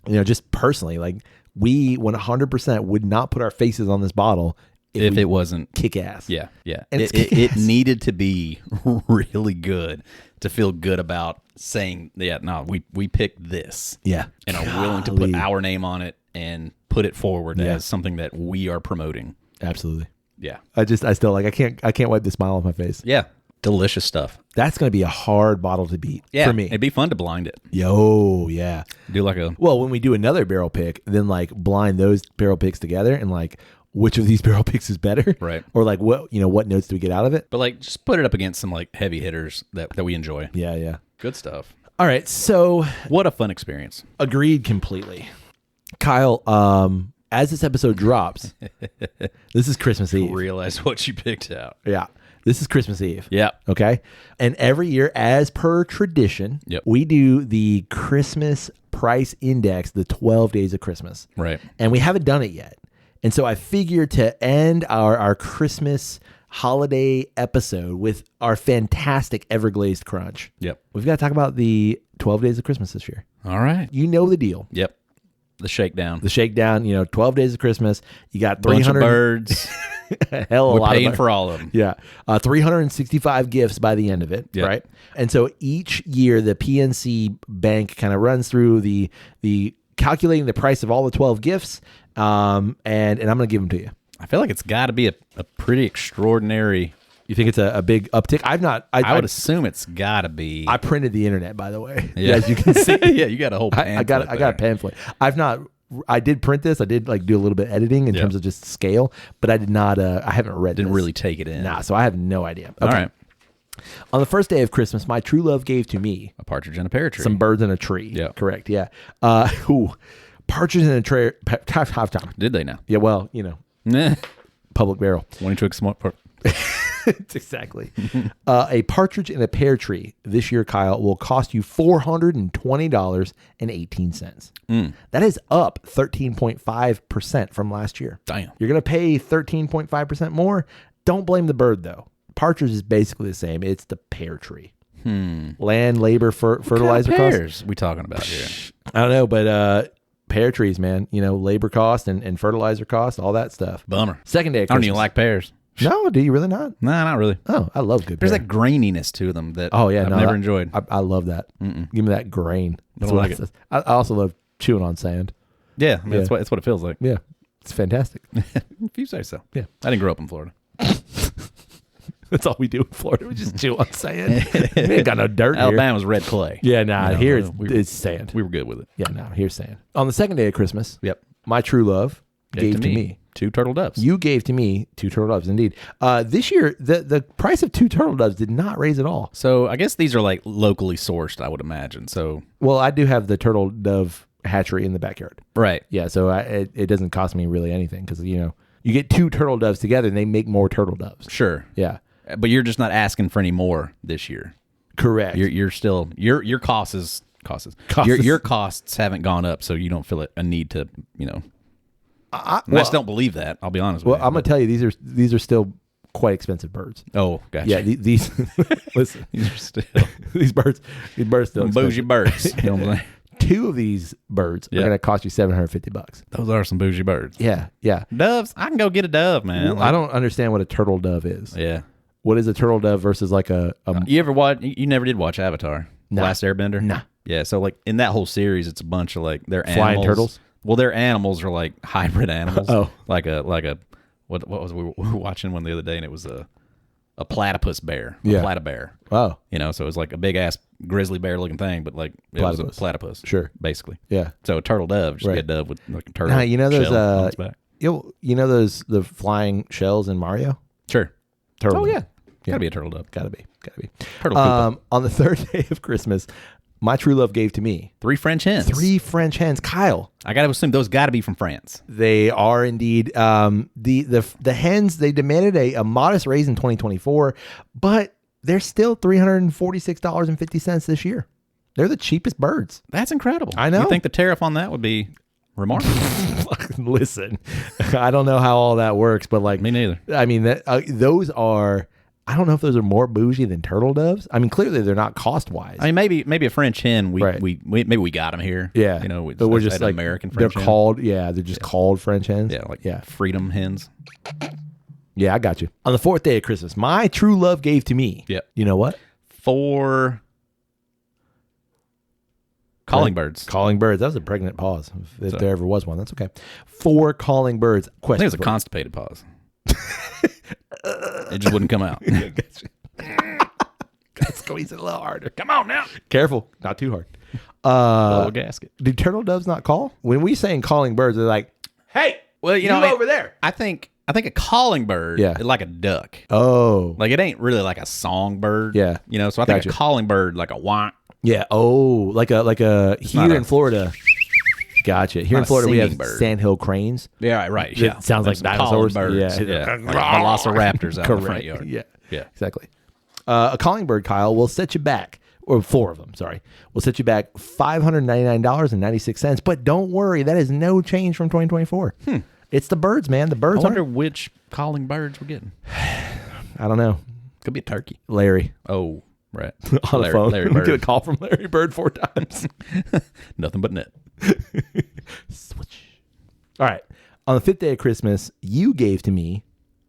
Speaker 1: just personally, like we 100% would not put our faces on this bottle
Speaker 2: if it wasn't
Speaker 1: kick ass.
Speaker 2: Yeah.
Speaker 1: And
Speaker 2: it needed to be really good to feel good about saying, we picked this.
Speaker 1: Yeah.
Speaker 2: And are willing to put our name on it and put it forward as something that we are promoting.
Speaker 1: Absolutely.
Speaker 2: Yeah.
Speaker 1: I still like, I can't wipe the smile off my face.
Speaker 2: Yeah. Delicious stuff.
Speaker 1: That's going to be a hard bottle to beat for me.
Speaker 2: It'd be fun to blind it.
Speaker 1: Yo, yeah.
Speaker 2: Do like a...
Speaker 1: Well, when we do another barrel pick, then like blind those barrel picks together and like which of these barrel picks is better.
Speaker 2: Right.
Speaker 1: Or like what notes do we get out of it?
Speaker 2: But like just put it up against some like heavy hitters that we enjoy.
Speaker 1: Yeah.
Speaker 2: Good stuff.
Speaker 1: All right. So
Speaker 2: What a fun experience.
Speaker 1: agreed completely. Kyle, as this episode drops, this is Christmas Eve.
Speaker 2: Realize what you picked out.
Speaker 1: Yeah. This is Christmas Eve.
Speaker 2: Yeah.
Speaker 1: Okay. And every year, as per tradition,
Speaker 2: Yep.
Speaker 1: we do the Christmas price index, the 12 days of Christmas.
Speaker 2: Right.
Speaker 1: And we haven't done it yet. And so I figured to end our Christmas holiday episode with our fantastic Everglazed Crunch.
Speaker 2: Yep.
Speaker 1: We've got to talk about the 12 days of Christmas this year.
Speaker 2: All right.
Speaker 1: You know the deal.
Speaker 2: Yep. The shakedown.
Speaker 1: The shakedown, 12 days of Christmas. You got
Speaker 2: Bunch
Speaker 1: 300
Speaker 2: of birds.
Speaker 1: hell
Speaker 2: We're
Speaker 1: a lot
Speaker 2: paying
Speaker 1: of
Speaker 2: for all of them.
Speaker 1: Yeah. 365 gifts by the end of it,
Speaker 2: Yep.
Speaker 1: right? And so each year the PNC Bank kind of runs through the calculating the price of all the 12 gifts, and I'm going to give them to you.
Speaker 2: I feel like it's got to be a pretty extraordinary.
Speaker 1: You think it's a big uptick?
Speaker 2: I would assume it's got to be.
Speaker 1: I printed the internet, by the way.
Speaker 2: Yeah.
Speaker 1: As you can see.
Speaker 2: Yeah, you got a whole pamphlet.
Speaker 1: I got a pamphlet. I did print this. I did like do a little bit of editing in terms of just scale, but I did not. I haven't read.
Speaker 2: Didn't
Speaker 1: this.
Speaker 2: really take it in.
Speaker 1: Nah, so I have no idea. Okay.
Speaker 2: All right.
Speaker 1: On the first day of Christmas, my true love gave to me
Speaker 2: A partridge in a pear tree.
Speaker 1: some birds in a tree.
Speaker 2: Yeah.
Speaker 1: Correct. Yeah. Partridge in a tree.
Speaker 2: Did they now?
Speaker 1: Yeah. Well,
Speaker 2: Nah.
Speaker 1: public barrel.
Speaker 2: Wanting to exploit.
Speaker 1: It's exactly. A partridge in a pear tree this year, Kyle, will cost you $420.18. That is up 13.5% from last year.
Speaker 2: Damn.
Speaker 1: You're going to pay 13.5% more. Don't blame the bird, though. Partridge is basically the same. It's the pear tree. Land, labor, fertilizer
Speaker 2: What kind of
Speaker 1: costs.
Speaker 2: pears we talking about here?
Speaker 1: I don't know, but pear trees, man. Labor cost and fertilizer cost, all that stuff.
Speaker 2: Bummer.
Speaker 1: Second day of
Speaker 2: I don't
Speaker 1: Christmas.
Speaker 2: even like pears.
Speaker 1: No, do you really not?
Speaker 2: Nah, not really.
Speaker 1: Oh, I love good
Speaker 2: There's
Speaker 1: pear.
Speaker 2: that graininess to them that
Speaker 1: Oh yeah,
Speaker 2: I've
Speaker 1: no,
Speaker 2: never
Speaker 1: that-
Speaker 2: enjoyed.
Speaker 1: I love that. Give me that grain. That's
Speaker 2: don't
Speaker 1: what
Speaker 2: like it.
Speaker 1: I also love chewing on sand.
Speaker 2: Yeah, I mean,
Speaker 1: Yeah.
Speaker 2: That's what it feels like.
Speaker 1: Yeah, it's fantastic.
Speaker 2: If you say so.
Speaker 1: Yeah.
Speaker 2: I didn't grow up in Florida.
Speaker 1: That's all we do in Florida. We just chew on sand. We ain't got no dirt here.
Speaker 2: Alabama's red clay.
Speaker 1: Yeah, nah.
Speaker 2: No,
Speaker 1: here
Speaker 2: no,
Speaker 1: it's sand.
Speaker 2: We were good with it.
Speaker 1: Yeah, no. Here's sand. On the second day of Christmas,
Speaker 2: Yep.
Speaker 1: my true love gave to me.
Speaker 2: 2 turtle doves.
Speaker 1: You gave to me 2 turtle doves. Indeed. This year, the price of 2 turtle doves did not raise at all.
Speaker 2: So I guess these are like locally sourced, I would imagine. So
Speaker 1: Well, I do have the turtle dove hatchery in the backyard.
Speaker 2: right.
Speaker 1: Yeah, so it doesn't cost me really anything because you get 2 turtle doves together and they make more turtle doves.
Speaker 2: Sure.
Speaker 1: Yeah,
Speaker 2: But you're just not asking for any more this year.
Speaker 1: correct.
Speaker 2: You're still your costs. Your costs haven't gone up, so you don't feel a need to, I just don't believe that. I'll be honest
Speaker 1: Well,
Speaker 2: with you.
Speaker 1: I'm gonna tell you these are still quite expensive birds.
Speaker 2: Oh, gotcha.
Speaker 1: Yeah, these listen,
Speaker 2: These are still
Speaker 1: these birds still
Speaker 2: bougie
Speaker 1: expensive.
Speaker 2: birds. You know what I'm saying?
Speaker 1: 2 of these birds
Speaker 2: Yeah.
Speaker 1: are gonna cost you $750.
Speaker 2: Those are some bougie birds.
Speaker 1: Yeah.
Speaker 2: Doves, I can go get a dove, man.
Speaker 1: I don't understand what a turtle dove is.
Speaker 2: Yeah.
Speaker 1: What is a turtle dove versus like a
Speaker 2: You ever watch? You never did watch Avatar,
Speaker 1: Nah.
Speaker 2: Last Airbender?
Speaker 1: Nah.
Speaker 2: Yeah, so like in that whole series, it's a bunch of like their
Speaker 1: Flying
Speaker 2: animals.
Speaker 1: turtles?
Speaker 2: Well, their animals are like hybrid animals.
Speaker 1: Oh.
Speaker 2: like a what was we were watching one the other day, and it was a platypus bear,
Speaker 1: Yeah.
Speaker 2: a platybear.
Speaker 1: oh
Speaker 2: You know, so it was like a big ass grizzly bear looking thing, but like it was a
Speaker 1: Platypus.
Speaker 2: platypus.
Speaker 1: Sure.
Speaker 2: basically.
Speaker 1: yeah.
Speaker 2: So a turtle dove, just
Speaker 1: Right.
Speaker 2: be a dove with like a turtle.
Speaker 1: Now, you know those
Speaker 2: shell on its back.
Speaker 1: you know those the flying shells in Mario?
Speaker 2: Sure.
Speaker 1: Turtle.
Speaker 2: Oh
Speaker 1: dove.
Speaker 2: yeah, gotta be a turtle dove.
Speaker 1: Gotta be.
Speaker 2: Turtle Koopa.
Speaker 1: On the third day of Christmas, my true love gave to me
Speaker 2: 3 French hens.
Speaker 1: 3 French hens. Kyle,
Speaker 2: I gotta assume those got to be from France.
Speaker 1: they are indeed the hens. They demanded a modest raise in 2024, but they're still $346.50 this year. They're the cheapest birds.
Speaker 2: That's incredible.
Speaker 1: I know.
Speaker 2: You think the tariff on that would be remarkable?
Speaker 1: Listen, I don't know how all that works, but like
Speaker 2: Me neither.
Speaker 1: I mean, those are. I don't know if those are more bougie than turtle doves. I mean, clearly they're not cost wise.
Speaker 2: I mean, maybe a French hen.
Speaker 1: Right.
Speaker 2: Maybe we got them here.
Speaker 1: Yeah,
Speaker 2: you know,
Speaker 1: but we're just
Speaker 2: an
Speaker 1: like
Speaker 2: American
Speaker 1: They're
Speaker 2: French hen.
Speaker 1: called. Yeah, they're just called French hens.
Speaker 2: Yeah, like
Speaker 1: yeah,
Speaker 2: freedom hens.
Speaker 1: yeah. I got you. On the fourth day of Christmas, my true love gave to me.
Speaker 2: Yep.
Speaker 1: You know what?
Speaker 2: 4 calling birds.
Speaker 1: Calling birds. That was a pregnant pause. If there ever was one, that's okay. 4 calling birds.
Speaker 2: I
Speaker 1: Question.
Speaker 2: think it was a constipated pause. It just wouldn't come out.
Speaker 1: Squeeze it a little harder.
Speaker 2: Come on now.
Speaker 1: Careful, not too hard.
Speaker 2: Little gasket.
Speaker 1: Do turtle doves not call? When we saying calling birds, they're like, "Hey,
Speaker 2: Well,
Speaker 1: you
Speaker 2: know,
Speaker 1: over there."
Speaker 2: I think a calling bird
Speaker 1: Yeah.
Speaker 2: is like a duck.
Speaker 1: Oh,
Speaker 2: Like it ain't really like a songbird.
Speaker 1: Yeah.
Speaker 2: You know, so I think
Speaker 1: Gotcha.
Speaker 2: a calling bird like a wah.
Speaker 1: yeah. Oh, like a here
Speaker 2: not
Speaker 1: in Florida. Gotcha. Here in
Speaker 2: not a
Speaker 1: Florida, we have
Speaker 2: singing bird.
Speaker 1: sandhill cranes.
Speaker 2: Yeah, right.
Speaker 1: It
Speaker 2: Yeah.
Speaker 1: sounds like
Speaker 2: There's some calling
Speaker 1: dinosaurs.
Speaker 2: birds.
Speaker 1: Yeah.
Speaker 2: Yeah. Like velociraptors out in the front yard.
Speaker 1: Yeah.
Speaker 2: Yeah.
Speaker 1: Exactly. A calling bird, Kyle, will set you back, or 4 of them, sorry, will set you back $599.96. But don't worry, that is no change from 2024. It's the birds, man. The
Speaker 2: I
Speaker 1: birds
Speaker 2: wonder
Speaker 1: aren't.
Speaker 2: which calling birds we're getting.
Speaker 1: I don't know.
Speaker 2: Could be a turkey.
Speaker 1: Larry
Speaker 2: Oh, right.
Speaker 1: on the phone.
Speaker 2: Larry
Speaker 1: We get a
Speaker 2: Bird.
Speaker 1: call from Larry Bird 4 times.
Speaker 2: Nothing but net.
Speaker 1: Switch. All right. On the 5th day of Christmas, you gave to me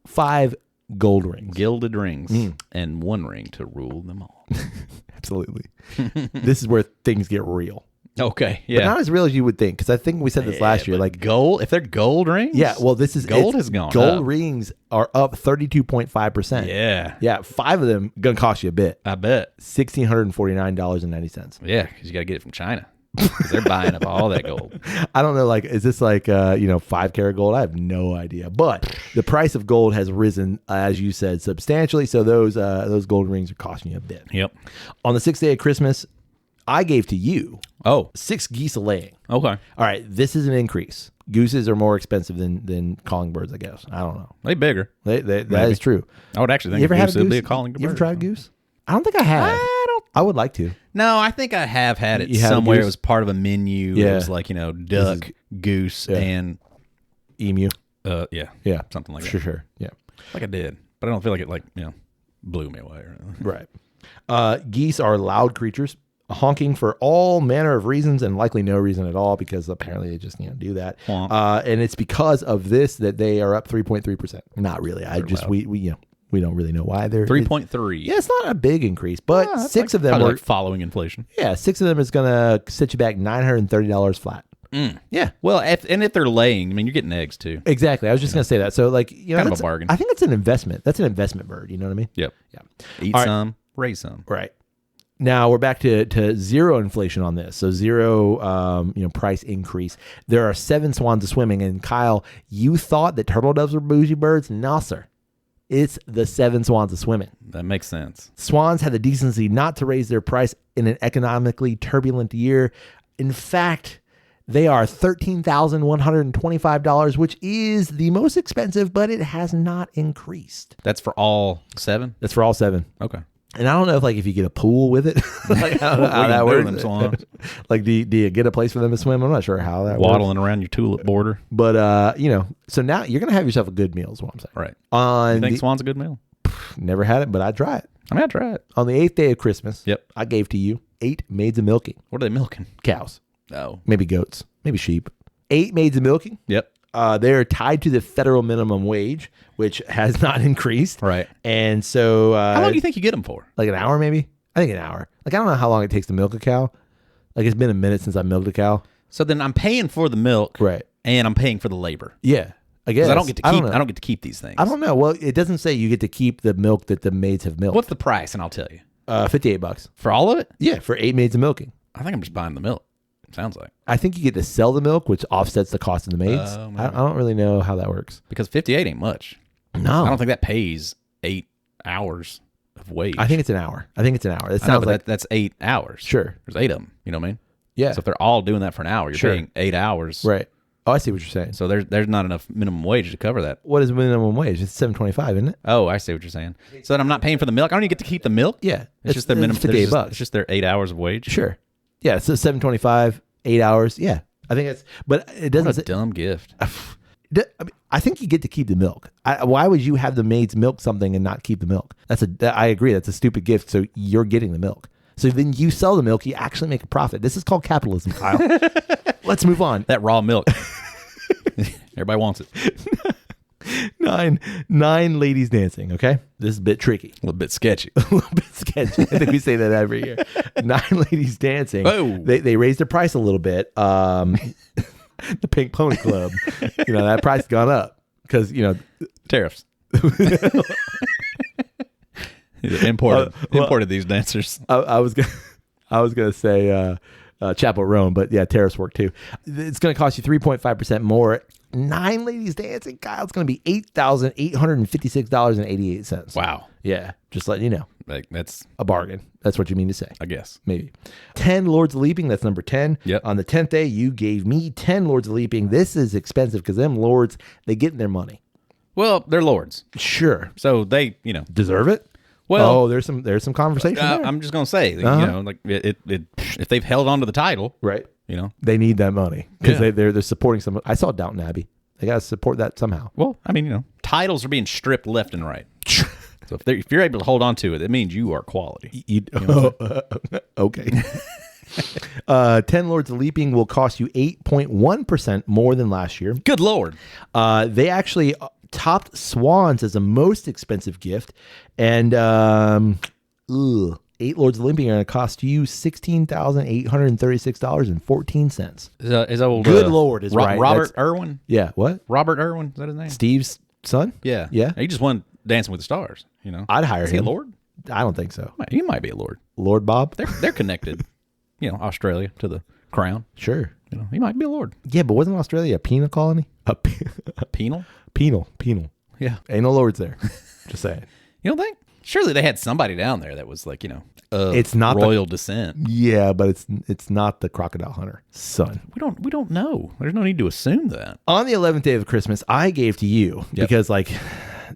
Speaker 1: 5 gold rings.
Speaker 2: Gilded rings and 1 ring to rule them all.
Speaker 1: Absolutely. This is where things get real.
Speaker 2: Okay.
Speaker 1: But
Speaker 2: Yeah.
Speaker 1: not as real as you would think, because I think we said this last year.
Speaker 2: But
Speaker 1: Like,
Speaker 2: gold. If they're gold rings.
Speaker 1: yeah, well, this is
Speaker 2: Gold
Speaker 1: it's-
Speaker 2: has gone
Speaker 1: Gold
Speaker 2: up.
Speaker 1: rings are up 32.5%.
Speaker 2: Yeah.
Speaker 1: Yeah, 5 of them gonna cost you a bit.
Speaker 2: I bet.
Speaker 1: $1,649.90.
Speaker 2: Yeah, because you got to get it from China. Because they're buying up all that gold.
Speaker 1: I don't know, like, is this like 5 karat gold? I have no idea. But the price of gold has risen, as you said, substantially. So those gold rings are costing you a bit.
Speaker 2: Yep.
Speaker 1: On the 6th day of Christmas, I gave to you
Speaker 2: Oh,
Speaker 1: 6 geese a laying.
Speaker 2: okay.
Speaker 1: All right, this is an increase. Gooses are more expensive than calling birds, I guess. I don't know.
Speaker 2: They bigger.
Speaker 1: That is true.
Speaker 2: I would actually think
Speaker 1: You ever had a
Speaker 2: goose would
Speaker 1: goose?
Speaker 2: be a calling bird.
Speaker 1: You ever tried a goose? I don't think I have.
Speaker 2: I don't.
Speaker 1: I would like to.
Speaker 2: No, I think I have had it
Speaker 1: You had a
Speaker 2: somewhere. It
Speaker 1: goose?
Speaker 2: was part of a menu.
Speaker 1: Yeah.
Speaker 2: It was like, duck, goose,
Speaker 1: Yeah.
Speaker 2: and
Speaker 1: Emu.
Speaker 2: yeah,
Speaker 1: Yeah.
Speaker 2: something like that.
Speaker 1: Sure. Yeah.
Speaker 2: Like I did, but I don't feel like it blew me away or anything.
Speaker 1: Right. Geese are loud creatures, honking for all manner of reasons and likely no reason at all, because apparently they just do that.
Speaker 2: Womp.
Speaker 1: And it's because of this that they are up 3.3%. Not really. We don't really know why they're
Speaker 2: 3.3.
Speaker 1: Yeah, it's not a big increase, but
Speaker 2: That's
Speaker 1: 6 of them
Speaker 2: probably
Speaker 1: were
Speaker 2: like following inflation.
Speaker 1: 6 of them is gonna set you back $930 flat. Yeah.
Speaker 2: Well, if they're laying, I mean, you're getting eggs too.
Speaker 1: Exactly. I was just going to say that. So, like,
Speaker 2: Kind of a
Speaker 1: that's-
Speaker 2: bargain.
Speaker 1: I think it's an investment. That's an investment bird. You know what I mean?
Speaker 2: Yep.
Speaker 1: Yeah.
Speaker 2: Eat
Speaker 1: All right.
Speaker 2: some, raise some.
Speaker 1: Right. Now we're back to zero inflation on this. So zero, price increase. There are 7 swans a swimming. And Kyle, you thought that turtle doves were bougie birds? No, sir. It's the 7 swans a swimming.
Speaker 2: That makes sense.
Speaker 1: Swans had the decency not to raise their price in an economically turbulent year. In fact, they are $13,125, which is the most expensive, but it has not increased.
Speaker 2: That's for all 7?
Speaker 1: That's for all 7.
Speaker 2: Okay.
Speaker 1: And I don't know if you get a pool with it. Like, I don't know how
Speaker 2: What
Speaker 1: that
Speaker 2: are you doing,
Speaker 1: works.
Speaker 2: them swans?
Speaker 1: Like, do you get a place for them to swim? I'm not sure how that works.
Speaker 2: Waddling around your tulip border.
Speaker 1: But so now you're gonna have yourself a good meal, is what I'm saying.
Speaker 2: Right.
Speaker 1: On
Speaker 2: You think swan's a good meal?
Speaker 1: never had it, but I'd try it.
Speaker 2: I mean, I try it.
Speaker 1: On the 8th day of Christmas,
Speaker 2: Yep.
Speaker 1: I gave to you 8 maids of milking.
Speaker 2: What are they milking?
Speaker 1: Cows,
Speaker 2: Oh.
Speaker 1: maybe goats, maybe sheep. 8 maids of milking.
Speaker 2: Yep.
Speaker 1: They're tied to the federal minimum wage, which has not increased.
Speaker 2: Right.
Speaker 1: And so,
Speaker 2: How long do you think you get them for?
Speaker 1: like an hour, maybe? I think an hour. Like, I don't know how long it takes to milk a cow. Like, it's been a minute since I milked a cow.
Speaker 2: So then I'm paying for the milk,
Speaker 1: Right.
Speaker 2: and I'm paying for the labor.
Speaker 1: Yeah. I guess.
Speaker 2: Because I don't get to keep.
Speaker 1: know.
Speaker 2: I don't get to keep these things.
Speaker 1: I don't know. Well, it doesn't say you get to keep the milk that the maids have milked.
Speaker 2: What's the price? And I'll tell you.
Speaker 1: $58
Speaker 2: For all of it?
Speaker 1: Yeah, for 8 maids of milking.
Speaker 2: I think I'm just buying the milk. Sounds like.
Speaker 1: I think you get to sell the milk, which offsets the cost of the maids.
Speaker 2: Oh,
Speaker 1: I don't really know how that works.
Speaker 2: Because 58 ain't much.
Speaker 1: No,
Speaker 2: I don't think that pays 8 hours of wage.
Speaker 1: I think it's an hour. It
Speaker 2: I know,
Speaker 1: sounds
Speaker 2: but
Speaker 1: like
Speaker 2: that's 8 hours.
Speaker 1: Sure.
Speaker 2: There's 8 of them. You know what I mean?
Speaker 1: Yeah.
Speaker 2: So if they're all doing that for an hour, you're
Speaker 1: Sure.
Speaker 2: paying 8 hours.
Speaker 1: Right. Oh, I see what you're saying.
Speaker 2: So there's not enough minimum wage to cover that.
Speaker 1: What is minimum wage? It's $7.25, isn't it?
Speaker 2: Oh, I see what you're saying. So then I'm not paying for the milk. I don't even get to keep the milk.
Speaker 1: Yeah.
Speaker 2: It's just their minimum.
Speaker 1: $58.
Speaker 2: It's just their 8 hours of wage.
Speaker 1: Sure. Yeah. So $7.25, 8 hours. Yeah. I think it's, but it doesn't.
Speaker 2: What a dumb gift.
Speaker 1: I think you get to keep the milk. Why would you have the maids milk something and not keep the milk? I agree. That's a stupid gift. So you're getting the milk. So then you sell the milk. You actually make a profit. This is called capitalism, Kyle. Let's move on.
Speaker 2: That raw milk. Everybody wants it.
Speaker 1: Nine ladies dancing. Okay, this is a bit tricky,
Speaker 2: A little bit sketchy.
Speaker 1: a little bit sketchy. I think we say that every year. 9 ladies dancing.
Speaker 2: Oh.
Speaker 1: They raised their price a little bit. The Pink Pony Club, that price has gone up because
Speaker 2: Tariffs. Imported these dancers.
Speaker 1: I was gonna say Chapel Roan, but yeah, tariffs work too. It's gonna cost you 3.5% more. 9 ladies dancing, Kyle. It's gonna be $8,856.88.
Speaker 2: Wow.
Speaker 1: Yeah, just letting you know,
Speaker 2: Like, that's,
Speaker 1: a bargain. That's what you mean to say.
Speaker 2: I guess.
Speaker 1: Maybe 10 Lords of Leaping. That's number 10.
Speaker 2: Yep.
Speaker 1: On the 10th day, you gave me 10 Lords of Leaping. This is expensive because them lords, they get their money.
Speaker 2: Well, they're lords.
Speaker 1: Sure,
Speaker 2: So they,
Speaker 1: deserve it.
Speaker 2: Well,
Speaker 1: there's some conversation there.
Speaker 2: I'm just going to say, like it, if they've held on to the title,
Speaker 1: Right.
Speaker 2: they
Speaker 1: Need that money because
Speaker 2: Yeah.
Speaker 1: they're supporting some. I saw Downton Abbey. They got to support that somehow.
Speaker 2: well, I mean, titles are being stripped left and right. So if you're able to hold on to it, it means you are quality.
Speaker 1: Okay. 10 Lords of Leaping will cost you 8.1% more than last year.
Speaker 2: Good Lord.
Speaker 1: They actually topped Swans as the most expensive gift. And 8 Lords of Leaping are going to cost you $16,836.14.
Speaker 2: Is old
Speaker 1: Good Lord is right.
Speaker 2: Robert Irwin?
Speaker 1: Yeah. What?
Speaker 2: Robert Irwin? Is that his name?
Speaker 1: Steve's son?
Speaker 2: Yeah.
Speaker 1: Yeah.
Speaker 2: He just won Dancing with the Stars,
Speaker 1: I'd hire
Speaker 2: Is he a
Speaker 1: him.
Speaker 2: lord?
Speaker 1: I don't think so.
Speaker 2: He might be a lord.
Speaker 1: Lord Bob?
Speaker 2: They're connected. Australia to the crown.
Speaker 1: Sure.
Speaker 2: He might be a lord.
Speaker 1: Yeah, but wasn't Australia a penal colony?
Speaker 2: Penal?
Speaker 1: Penal.
Speaker 2: Yeah.
Speaker 1: Ain't no lords there. Just saying.
Speaker 2: You don't think? Surely they had somebody down there that was like,
Speaker 1: It's not
Speaker 2: royal descent.
Speaker 1: Yeah, but it's not the crocodile hunter son.
Speaker 2: We don't know. There's no need to assume that.
Speaker 1: On the 11th day of Christmas, I gave to you
Speaker 2: Yep.
Speaker 1: because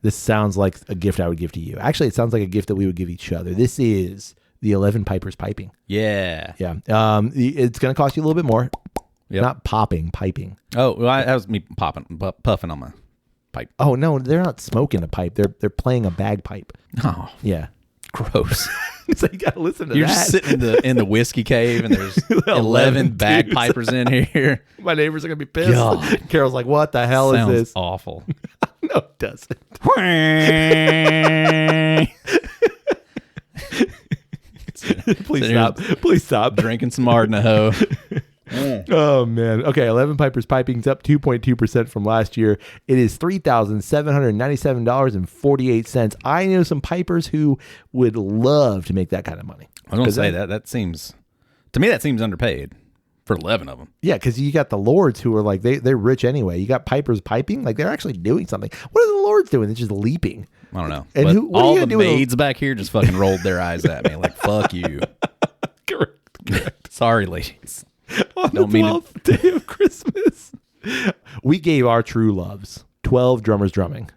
Speaker 1: this sounds like a gift I would give to you. Actually, it sounds like a gift that we would give each other. This is the 11 Pipers piping.
Speaker 2: Yeah.
Speaker 1: Yeah. It's going to cost you a little bit more.
Speaker 2: Yep.
Speaker 1: Not popping, piping.
Speaker 2: Oh, well, that was me puffing on my pipe.
Speaker 1: Oh no, they're not smoking a pipe. They're playing a bagpipe.
Speaker 2: Oh,
Speaker 1: Yeah.
Speaker 2: gross.
Speaker 1: So you got to listen to
Speaker 2: You're
Speaker 1: that.
Speaker 2: just sitting in the whiskey cave, and there's 11 bagpipers in here.
Speaker 1: My neighbors are going to be pissed.
Speaker 2: God.
Speaker 1: Carol's like, "What the hell
Speaker 2: Sounds
Speaker 1: is this?"
Speaker 2: awful.
Speaker 1: No, it doesn't. Please
Speaker 2: Sitting here
Speaker 1: stop. Please stop.
Speaker 2: Drinking some Ardnaho.
Speaker 1: Oh man. Okay, 11 Pipers Piping's up 2.2% from last year. It is $3,797.48. I know some pipers who would love to make that kind of money.
Speaker 2: I was going to say that seems, to me, that seems underpaid for 11 of them.
Speaker 1: Yeah, because you got the lords who are like, they're rich anyway. You got pipers piping, like they're actually doing something. What are the lords doing? They're just leaping.
Speaker 2: I don't know.
Speaker 1: And
Speaker 2: But
Speaker 1: what are
Speaker 2: all
Speaker 1: you
Speaker 2: the
Speaker 1: gonna do with
Speaker 2: maids back here just fucking rolled their eyes at me like, fuck you.
Speaker 1: Correct.
Speaker 2: Sorry, ladies.
Speaker 1: On
Speaker 2: Don't
Speaker 1: the
Speaker 2: mean
Speaker 1: 12th day of Christmas, we gave our true loves 12 drummers drumming,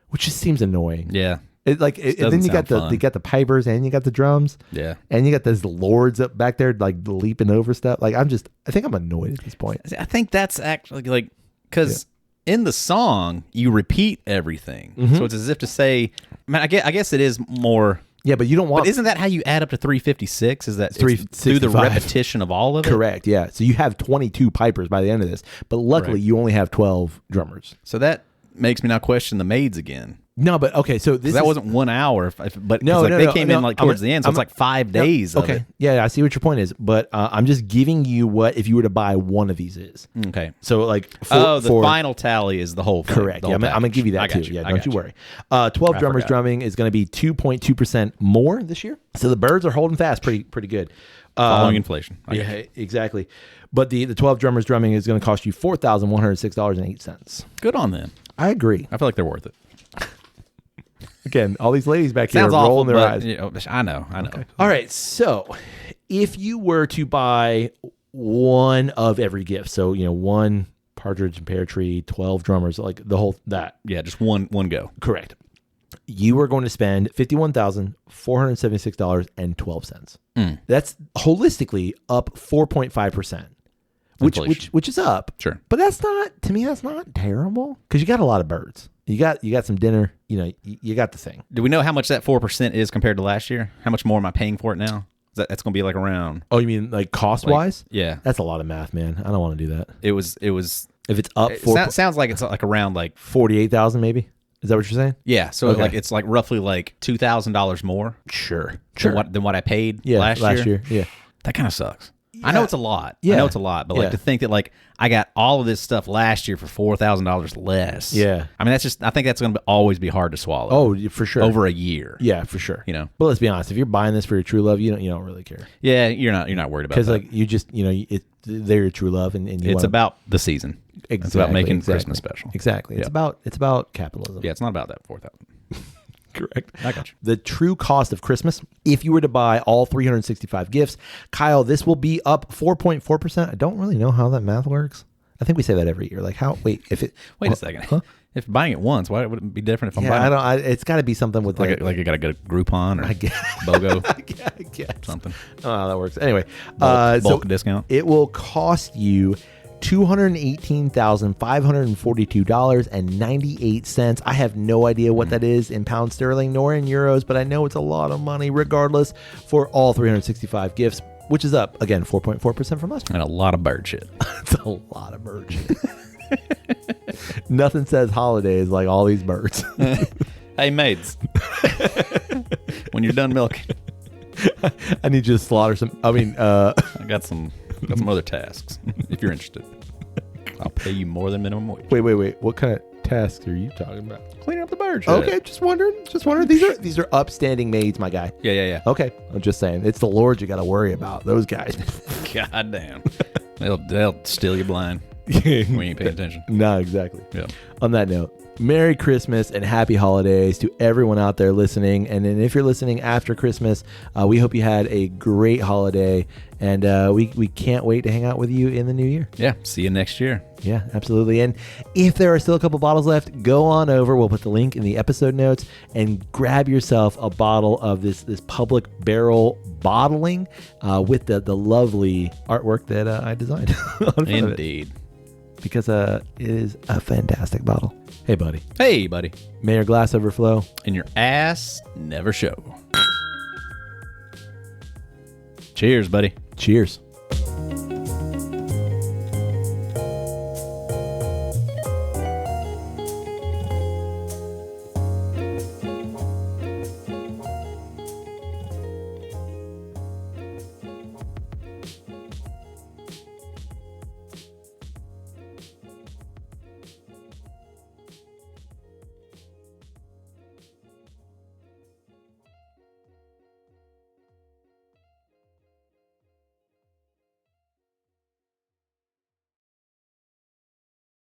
Speaker 1: which just seems annoying.
Speaker 2: Yeah.
Speaker 1: And then you got the pipers and you got the drums.
Speaker 2: Yeah.
Speaker 1: And you got those lords up back there like leaping over stuff. Like I think I'm annoyed at this point.
Speaker 2: I think that's actually like, because in the song, you repeat everything.
Speaker 1: Mm-hmm.
Speaker 2: So it's as if to say, I guess it is more
Speaker 1: Yeah, but you don't want
Speaker 2: But isn't that how you add up to 356? Is that it's through the
Speaker 1: 365.
Speaker 2: repetition of all of it?
Speaker 1: correct. Yeah, so you have 22 pipers by the end of this, but luckily
Speaker 2: Right.
Speaker 1: you only have 12 drummers.
Speaker 2: So that makes me now question the maids again.
Speaker 1: No, but okay, so this
Speaker 2: 'Cause that
Speaker 1: is,
Speaker 2: wasn't 1 hour, but
Speaker 1: No,
Speaker 2: like
Speaker 1: no,
Speaker 2: they
Speaker 1: no,
Speaker 2: came
Speaker 1: no,
Speaker 2: in like
Speaker 1: I'm
Speaker 2: towards
Speaker 1: a-
Speaker 2: the end, so
Speaker 1: I'm
Speaker 2: it's
Speaker 1: a-
Speaker 2: like 5 days of
Speaker 1: okay.
Speaker 2: it.
Speaker 1: Yeah, I see what your point is, but I'm just giving you what if you were to buy one of these is.
Speaker 2: Okay.
Speaker 1: So like
Speaker 2: The final tally is the whole thing.
Speaker 1: correct.
Speaker 2: the
Speaker 1: Yeah,
Speaker 2: whole
Speaker 1: I'm gonna give you that
Speaker 2: I got
Speaker 1: too.
Speaker 2: you.
Speaker 1: Yeah,
Speaker 2: I
Speaker 1: don't
Speaker 2: got
Speaker 1: you worry. 12 drummers
Speaker 2: forgot.
Speaker 1: drumming is going to be 2.2% more this year. So the birds are holding fast pretty good.
Speaker 2: Following inflation. I got
Speaker 1: Yeah,
Speaker 2: you.
Speaker 1: exactly. But the 12 drummers drumming is going to cost you $4,106.08.
Speaker 2: Good on them.
Speaker 1: I agree.
Speaker 2: I feel like they're worth it.
Speaker 1: Again, all these ladies back here
Speaker 2: Sounds
Speaker 1: are
Speaker 2: awful,
Speaker 1: rolling their
Speaker 2: but
Speaker 1: eyes.
Speaker 2: you know, I know.
Speaker 1: All right, so if you were to buy one of every gift, so one partridge and pear tree, 12 drummers, like the whole that,
Speaker 2: Yeah, just one go.
Speaker 1: correct. You are going to spend $51,476.12. That's holistically up 4.5%,
Speaker 2: Inflation.
Speaker 1: which is up.
Speaker 2: Sure.
Speaker 1: But that's not, to me, that's not terrible because you got a lot of birds. You got some dinner. You got the thing.
Speaker 2: Do we know how much that 4% is compared to last year? How much more am I paying for it now? That's going to be like around.
Speaker 1: Oh, you mean like cost wise?
Speaker 2: Yeah.
Speaker 1: That's a lot of math, man. I don't want to do that.
Speaker 2: It was.
Speaker 1: If it's up
Speaker 2: It sounds like it's like around like
Speaker 1: 48,000, maybe. Is that what you're saying?
Speaker 2: yeah. So
Speaker 1: Okay.
Speaker 2: like it's like roughly like $2,000 more
Speaker 1: Sure.
Speaker 2: than what I paid
Speaker 1: Yeah,
Speaker 2: last year.
Speaker 1: Yeah.
Speaker 2: That kind of sucks. I know it's a lot.
Speaker 1: Yeah.
Speaker 2: I know it's a lot, but like
Speaker 1: Yeah.
Speaker 2: to think that like I got all of this stuff last year for $4,000 less.
Speaker 1: Yeah.
Speaker 2: I mean I think that's going to always be hard to swallow.
Speaker 1: Oh, for sure.
Speaker 2: over a year.
Speaker 1: Yeah, for sure.
Speaker 2: You know.
Speaker 1: But let's be honest. If you're buying this for your true love, you don't really care
Speaker 2: Yeah, you're not worried about
Speaker 1: because
Speaker 2: that.
Speaker 1: like you just they're your true love and you
Speaker 2: It's
Speaker 1: wanna,
Speaker 2: about the season. It's about making
Speaker 1: exactly.
Speaker 2: Christmas special.
Speaker 1: Exactly. It's about capitalism.
Speaker 2: Yeah, it's not about that 4,000.
Speaker 1: Correct.
Speaker 2: I got you.
Speaker 1: The true cost of Christmas, if you were to buy all 365 gifts, Kyle, this will be up 4.4%. I don't really know how that math works. I think we say that every year. Like how? Wait a second.
Speaker 2: Huh? If buying it once, why would it be different if I'm
Speaker 1: Yeah,
Speaker 2: buying
Speaker 1: I don't. It's got to be something with
Speaker 2: like you got to go to Groupon or BOGO
Speaker 1: I guess.
Speaker 2: something.
Speaker 1: I don't know how that works. Anyway,
Speaker 2: Bulk discount.
Speaker 1: It will cost you $218,542.98. I have no idea what that is in pounds sterling nor in euros, but I know it's a lot of money regardless for all 365 gifts, which is up again 4.4% from last year.
Speaker 2: And a lot of bird shit.
Speaker 1: It's a lot of birds. Nothing says holidays like all these birds.
Speaker 2: Hey maids, when you're done milking,
Speaker 1: I need you to slaughter some. I mean,
Speaker 2: I got some other tasks. If you're interested, I'll pay you more than minimum wage.
Speaker 1: wait. What kind of tasks are you talking about?
Speaker 2: Cleaning up the bird shit.
Speaker 1: Okay, just wondering. These are upstanding maids, my guy.
Speaker 2: Yeah.
Speaker 1: Okay, I'm just saying. It's the Lord you got to worry about. Those guys.
Speaker 2: God damn. They'll steal you blind. We ain't paying attention.
Speaker 1: No, exactly.
Speaker 2: Yeah.
Speaker 1: On that note, Merry Christmas and Happy Holidays to everyone out there listening. And then if you're listening after Christmas, we hope you had a great holiday. And we can't wait to hang out with you in the new year.
Speaker 2: Yeah. See you next year.
Speaker 1: Yeah, absolutely. And if there are still a couple bottles left, go on over. We'll put the link in the episode notes and grab yourself a bottle of this public barrel bottling with the lovely artwork that I designed. on front of it.
Speaker 2: Indeed.
Speaker 1: Because it is a fantastic bottle. Hey, buddy.
Speaker 2: Hey, buddy.
Speaker 1: May your glass overflow.
Speaker 2: And your ass never show. Cheers, buddy.
Speaker 1: Cheers.